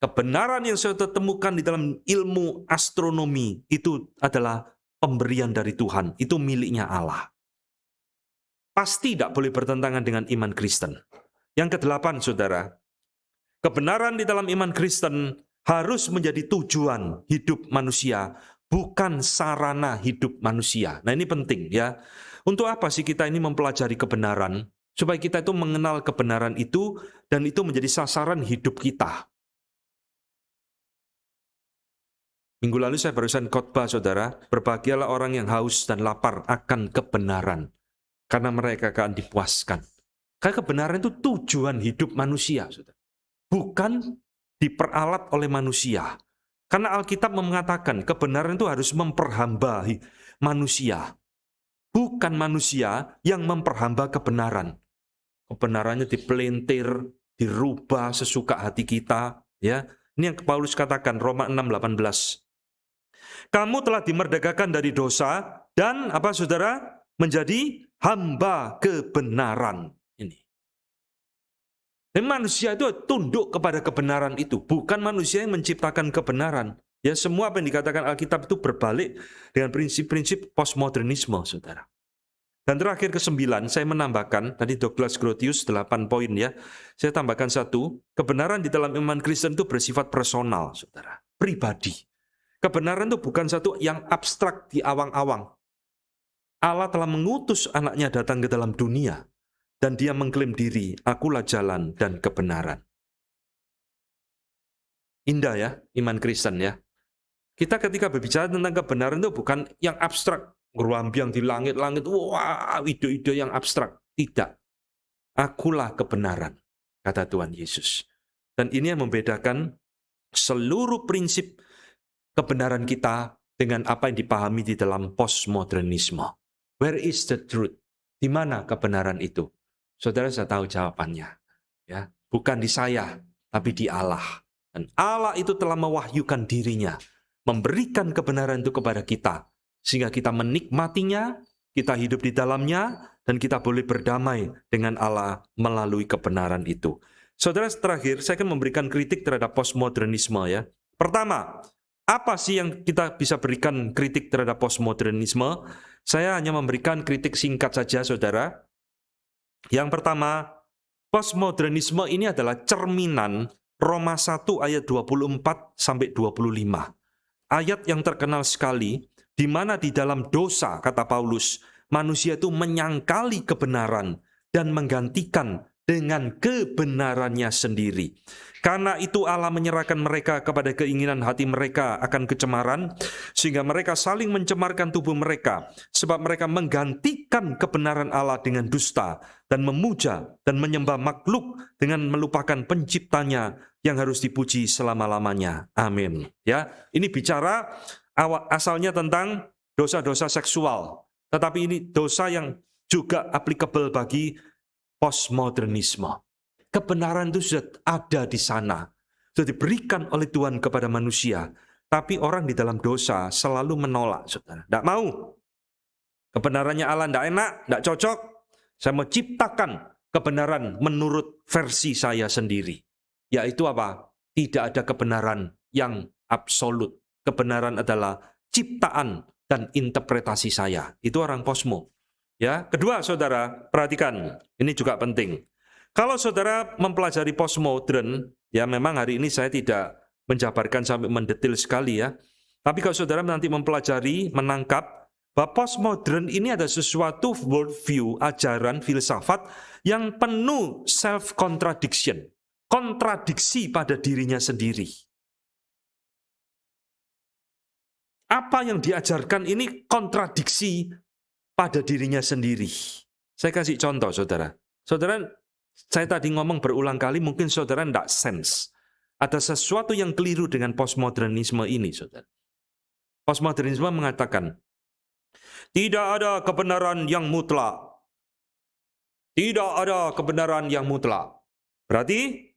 kebenaran yang saya temukan di dalam ilmu astronomi itu adalah pemberian dari Tuhan, itu miliknya Allah. Pasti tidak boleh bertentangan dengan iman Kristen. Yang kedelapan, saudara, kebenaran di dalam iman Kristen harus menjadi tujuan hidup manusia, bukan sarana hidup manusia. Nah ini penting ya. Untuk apa sih kita ini mempelajari kebenaran? Supaya kita itu mengenal kebenaran itu, dan itu menjadi sasaran hidup kita. Minggu lalu saya barusan khotbah, saudara, berbahagialah orang yang haus dan lapar akan kebenaran, karena mereka akan dipuaskan. Karena kebenaran itu tujuan hidup manusia, saudara. Bukan diperalat oleh manusia. Karena Alkitab mengatakan kebenaran itu harus memperhamba manusia. Bukan manusia yang memperhamba kebenaran. Kebenarannya dipelintir, dirubah sesuka hati kita. Ya, ini yang Paulus katakan, Roma 6:18. Kamu telah dimerdekakan dari dosa dan apa, saudara? Menjadi hamba kebenaran. Ini. Dan manusia itu tunduk kepada kebenaran itu, bukan manusia yang menciptakan kebenaran. Ya, semua apa yang dikatakan Alkitab itu berbalik dengan prinsip-prinsip postmodernisme, saudara. Dan terakhir ke-9, saya menambahkan, tadi Douglas Grotius 8 poin ya, saya tambahkan satu, kebenaran di dalam iman Kristen itu bersifat personal, saudara, pribadi. Kebenaran itu bukan satu yang abstrak di awang-awang. Allah telah mengutus anaknya datang ke dalam dunia, dan dia mengklaim diri, akulah jalan dan kebenaran. Indah ya, iman Kristen ya. Kita ketika berbicara tentang kebenaran itu bukan yang abstrak, gerombang di langit-langit, wah, ide-ide yang abstrak. Tidak. Akulah kebenaran, kata Tuhan Yesus. Dan ini yang membedakan seluruh prinsip kebenaran kita dengan apa yang dipahami di dalam postmodernisme. Where is the truth? Di mana kebenaran itu? Saudara sudah tahu jawabannya. Ya, bukan di saya, tapi di Allah. Dan Allah itu telah mewahyukan dirinya, memberikan kebenaran itu kepada kita, sehingga kita menikmatinya, kita hidup di dalamnya, dan kita boleh berdamai dengan Allah melalui kebenaran itu. Saudara, terakhir, saya akan memberikan kritik terhadap postmodernisme ya. Pertama, apa sih yang kita bisa berikan kritik terhadap postmodernisme? Saya hanya memberikan kritik singkat saja, saudara. Yang pertama, postmodernisme ini adalah cerminan Roma 1 ayat 24 sampai 25. Ayat yang terkenal sekali, di mana di dalam dosa, kata Paulus, manusia itu menyangkali kebenaran dan menggantikan dengan kebenarannya sendiri. Karena itu Allah menyerahkan mereka kepada keinginan hati mereka akan kecemaran, sehingga mereka saling mencemarkan tubuh mereka, sebab mereka menggantikan kebenaran Allah dengan dusta, dan memuja dan menyembah makhluk dengan melupakan penciptanya yang harus dipuji selama-lamanya. Amin. Ya, ini bicara asalnya tentang dosa-dosa seksual, tetapi ini dosa yang juga applicable bagi postmodernisme. Kebenaran itu sudah ada di sana, sudah diberikan oleh Tuhan kepada manusia, tapi orang di dalam dosa selalu menolak, saudara. Tidak mau. Kebenarannya Allah tidak enak, tidak cocok. Saya mau ciptakan kebenaran menurut versi saya sendiri. Yaitu apa? Tidak ada kebenaran yang absolut. Kebenaran adalah ciptaan dan interpretasi saya. Itu orang posmo. Ya, kedua, saudara, perhatikan. Ini juga penting. Kalau saudara mempelajari postmodern, ya memang hari ini saya tidak menjabarkan sampai mendetail sekali ya. Tapi kalau saudara nanti mempelajari, menangkap bahwa postmodern ini ada sesuatu worldview, ajaran, filsafat yang penuh self-contradiction. Kontradiksi pada dirinya sendiri. Apa yang diajarkan ini kontradiksi pada dirinya sendiri. Saya kasih contoh, saudara. Saudara, saya tadi ngomong berulang kali, mungkin saudara tidak sense. Ada sesuatu yang keliru dengan postmodernisme ini, saudara. Postmodernisme mengatakan, tidak ada kebenaran yang mutlak. Tidak ada kebenaran yang mutlak. Berarti,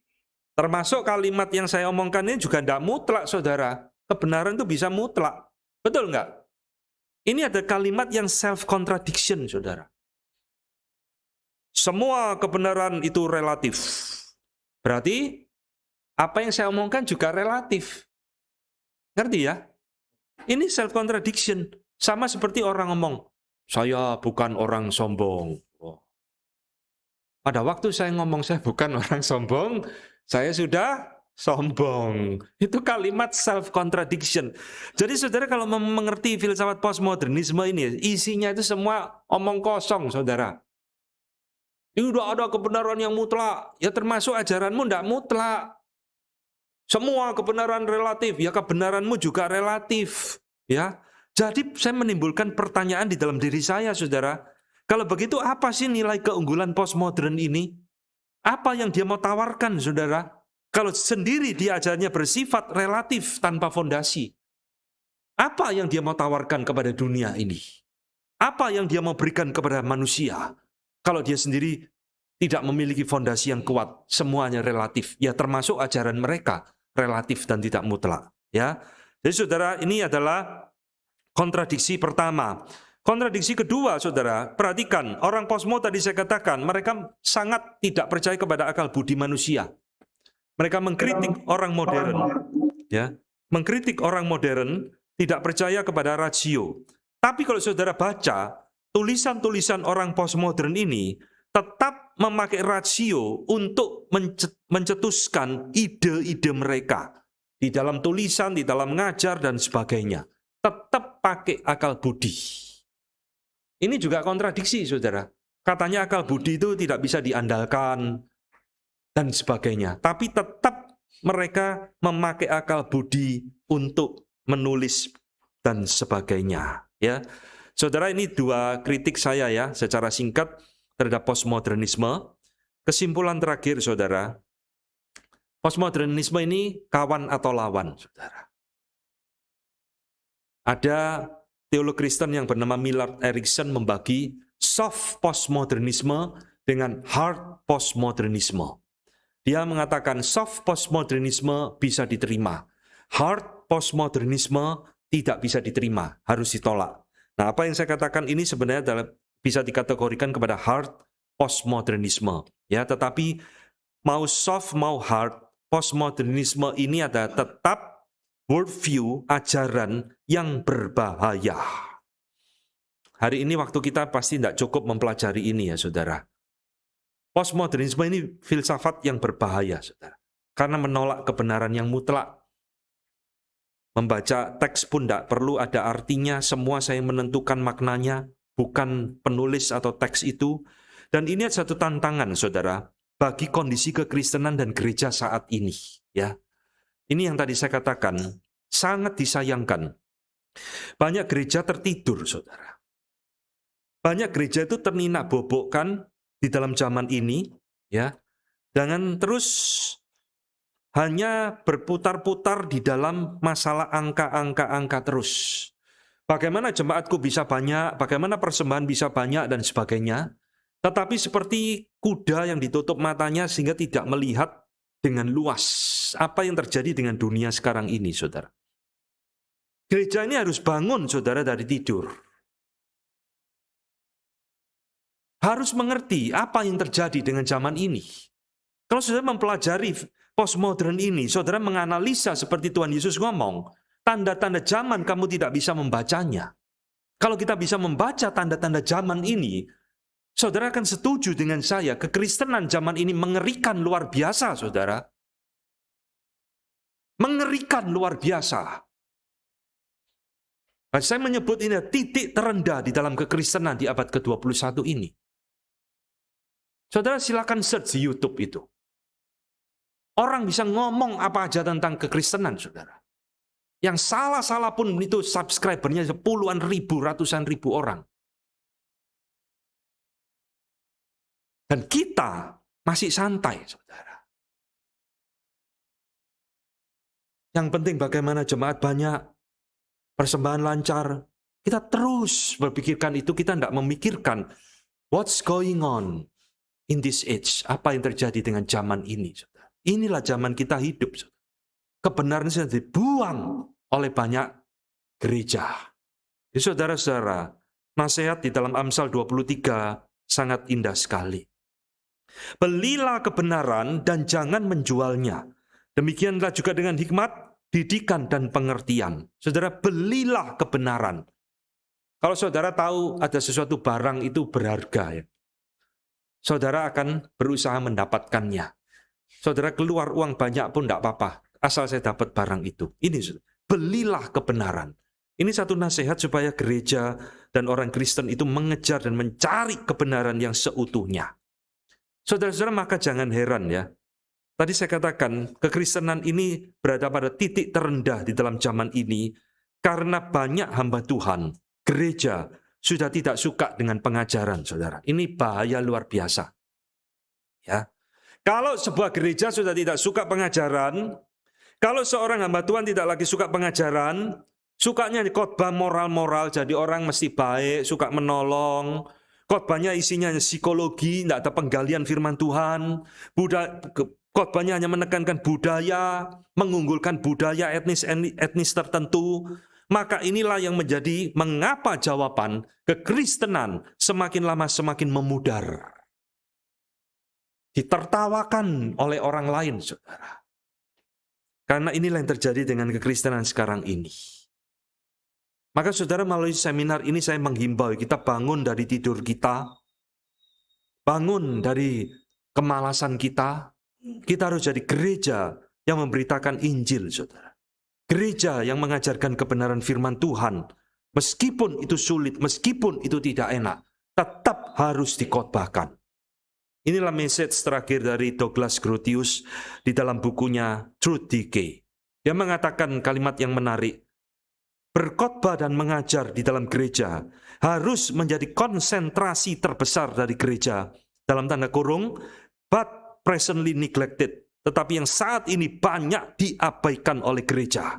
termasuk kalimat yang saya omongkan ini juga tidak mutlak, saudara. Kebenaran itu bisa mutlak. Betul nggak? Ini ada kalimat yang self-contradiction, saudara. Semua kebenaran itu relatif. Berarti, apa yang saya omongkan juga relatif. Ngerti ya? Ini self-contradiction. Sama seperti orang ngomong, saya bukan orang sombong. Pada waktu saya ngomong saya bukan orang sombong, saya sudah sombong. Itu kalimat self-contradiction. Jadi saudara kalau mengerti filsafat postmodernisme ini, isinya itu semua omong kosong, saudara. Tidak ada kebenaran yang mutlak. Ya termasuk ajaranmu tidak mutlak. Semua kebenaran relatif. Ya kebenaranmu juga relatif. Ya. Jadi saya menimbulkan pertanyaan di dalam diri saya, saudara. Kalau begitu apa sih nilai keunggulan postmodern ini? Apa yang dia mau tawarkan, saudara? Kalau sendiri dia ajarannya bersifat relatif tanpa fondasi. Apa yang dia mau tawarkan kepada dunia ini? Apa yang dia mau berikan kepada manusia? Kalau dia sendiri tidak memiliki fondasi yang kuat, semuanya relatif. Ya termasuk ajaran mereka relatif dan tidak mutlak. Ya, jadi saudara, ini adalah kontradiksi pertama. Kontradiksi kedua, saudara, perhatikan. Orang posmo tadi saya katakan, mereka sangat tidak percaya kepada akal budi manusia. Mereka mengkritik orang modern. Ya, mengkritik orang modern, tidak percaya kepada rasio. Tapi kalau saudara baca, tulisan-tulisan orang postmodern ini tetap memakai rasio untuk mencetuskan ide-ide mereka di dalam tulisan, di dalam ngajar, dan sebagainya. Tetap pakai akal budi. Ini juga kontradiksi, saudara. Katanya akal budi itu tidak bisa diandalkan, dan sebagainya. Tapi tetap mereka memakai akal budi untuk menulis dan sebagainya. Ya, saudara, ini dua kritik saya ya secara singkat terhadap postmodernisme. Kesimpulan terakhir, saudara, postmodernisme ini kawan atau lawan, saudara. Ada teolog Kristen yang bernama Millard Erickson membagi soft postmodernisme dengan hard postmodernisme. Dia mengatakan soft postmodernisme bisa diterima, hard postmodernisme tidak bisa diterima, harus ditolak. Nah, apa yang saya katakan ini sebenarnya bisa dikategorikan kepada hard postmodernisme. Ya, tetapi mau soft mau hard, postmodernisme ini ada tetap worldview, ajaran yang berbahaya. Hari ini waktu kita pasti tidak cukup mempelajari ini ya, saudara. Postmodernisme ini filsafat yang berbahaya, saudara. Karena menolak kebenaran yang mutlak. Membaca teks pun tidak perlu ada artinya, semua saya menentukan maknanya, bukan penulis atau teks itu. Dan ini adalah satu tantangan, saudara, bagi kondisi kekristenan dan gereja saat ini. Ya, ini yang tadi saya katakan, sangat disayangkan. Banyak gereja tertidur, saudara. Banyak gereja itu terninak-bobokkan di dalam zaman ini, ya, jangan terus hanya berputar-putar di dalam masalah angka terus. Bagaimana jemaatku bisa banyak, bagaimana persembahan bisa banyak, dan sebagainya. Tetapi seperti kuda yang ditutup matanya sehingga tidak melihat dengan luas apa yang terjadi dengan dunia sekarang ini, saudara. Gereja ini harus bangun, saudara, dari tidur. Harus mengerti apa yang terjadi dengan zaman ini. Kalau saudara mempelajari postmodern ini, saudara menganalisa seperti Tuhan Yesus ngomong, tanda-tanda zaman kamu tidak bisa membacanya. Kalau kita bisa membaca tanda-tanda zaman ini, saudara akan setuju dengan saya, kekristenan zaman ini mengerikan luar biasa, saudara. Mengerikan luar biasa. Nah, saya menyebut ini titik terendah di dalam kekristenan di abad ke-21 ini. Saudara silakan search di YouTube itu. Orang bisa ngomong apa aja tentang kekristenan, saudara. Yang salah-salah pun itu subscribernya puluhan ribu, ratusan ribu orang. Dan kita masih santai, saudara. Yang penting bagaimana jemaat banyak, persembahan lancar. Kita terus berpikirkan itu, kita tidak memikirkan what's going on in this age. Apa yang terjadi dengan zaman ini, saudara. Inilah zaman kita hidup, saudara. Kebenaran sudah dibuang oleh banyak gereja. Jadi saudara-saudara, nasihat di dalam Amsal 23 sangat indah sekali. Belilah kebenaran dan jangan menjualnya. Demikianlah juga dengan hikmat, didikan, dan pengertian. Saudara, belilah kebenaran. Kalau saudara tahu ada sesuatu barang itu berharga, ya, saudara akan berusaha mendapatkannya. Saudara keluar uang banyak pun tidak apa-apa, asal saya dapat barang itu. Ini, saudara, belilah kebenaran. Ini satu nasihat supaya gereja dan orang Kristen itu mengejar dan mencari kebenaran yang seutuhnya. Saudara-saudara, maka jangan heran ya. Tadi saya katakan, kekristenan ini berada pada titik terendah di dalam zaman ini karena banyak hamba Tuhan, gereja sudah tidak suka dengan pengajaran, saudara. Ini bahaya luar biasa. Ya. Kalau sebuah gereja sudah tidak suka pengajaran, kalau seorang hamba Tuhan tidak lagi suka pengajaran, sukanya khotbah moral-moral, jadi orang mesti baik, suka menolong, khotbahnya isinya psikologi, tidak ada penggalian firman Tuhan, khotbahnya hanya menekankan budaya, mengunggulkan budaya etnis tertentu, maka inilah yang menjadi mengapa jawaban kekristenan semakin lama semakin memudar. Ditertawakan oleh orang lain, saudara. Karena inilah yang terjadi dengan kekristenan sekarang ini. Maka saudara, melalui seminar ini saya menghimbau kita bangun dari tidur kita, bangun dari kemalasan kita. Kita harus jadi gereja yang memberitakan Injil, saudara. Gereja yang mengajarkan kebenaran firman Tuhan. Meskipun itu sulit, meskipun itu tidak enak, tetap harus dikhotbahkan. Inilah message terakhir dari Douglas Grotius di dalam bukunya Truth Decay. Dia mengatakan kalimat yang menarik. Berkhotbah dan mengajar di dalam gereja harus menjadi konsentrasi terbesar dari gereja. Dalam tanda kurung, but presently neglected, tetapi yang saat ini banyak diabaikan oleh gereja.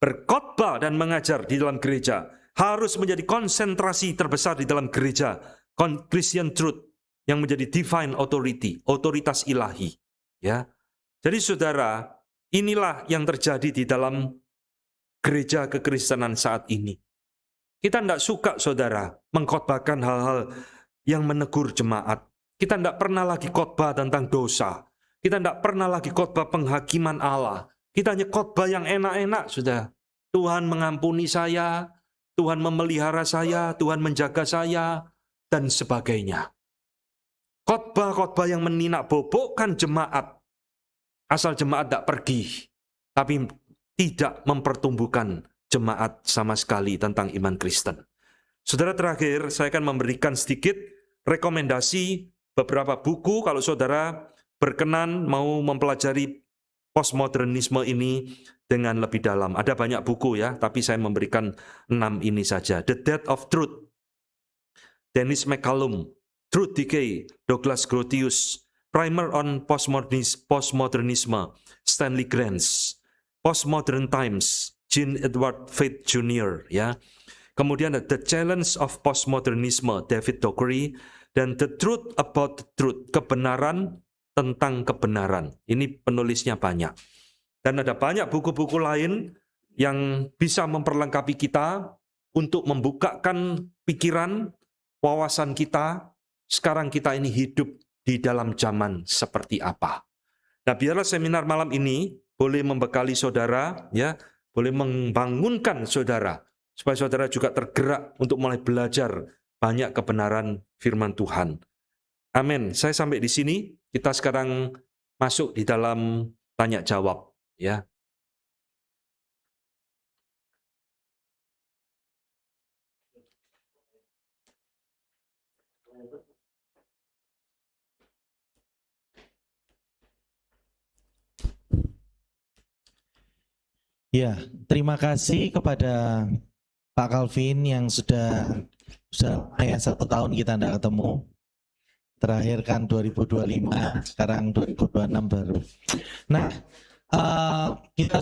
Berkhotbah dan mengajar di dalam gereja harus menjadi konsentrasi terbesar di dalam gereja. Christian truth yang menjadi divine authority, otoritas ilahi. Ya, jadi saudara, inilah yang terjadi di dalam gereja kekristenan saat ini. Kita tidak suka, saudara, mengkhotbahkan hal-hal yang menegur jemaat. Kita tidak pernah lagi khotbah tentang dosa. Kita tidak pernah lagi khotbah penghakiman Allah. Kita hanya khotbah yang enak-enak, sudah. Tuhan mengampuni saya, Tuhan memelihara saya, Tuhan menjaga saya, dan sebagainya. Khotbah-khotbah yang meninak bobokkan jemaat. Asal jemaat tidak pergi, tapi tidak mempertumbuhkan jemaat sama sekali tentang iman Kristen. Saudara, terakhir saya akan memberikan sedikit rekomendasi beberapa buku kalau saudara berkenan mau mempelajari postmodernisme ini dengan lebih dalam. Ada banyak buku ya, tapi saya memberikan 6 ini saja. The Death of Truth, Dennis McCallum. Truth Decay, Douglas Grotius. Primer on Postmodernisme, Stanley Granz. Postmodern Times, Jean Edward Faith Jr. Ya. Kemudian The Challenge of Postmodernisme, David Dockery. Dan The Truth About the Truth, kebenaran tentang kebenaran. Ini penulisnya banyak. Dan ada banyak buku-buku lain yang bisa memperlengkapi kita untuk membukakan pikiran, wawasan kita. Sekarang kita ini hidup di dalam zaman seperti apa. Nah, biarlah seminar malam ini boleh membekali saudara, ya, boleh membangunkan saudara, supaya saudara juga tergerak untuk mulai belajar banyak kebenaran firman Tuhan. Amin. Saya sampai di sini. Kita sekarang masuk di dalam tanya jawab, ya. Ya, terima kasih kepada Pak Calvin yang sudah 1 tahun kita tidak ketemu. Terakhir kan 2025, sekarang 2026 baru. Nah, kita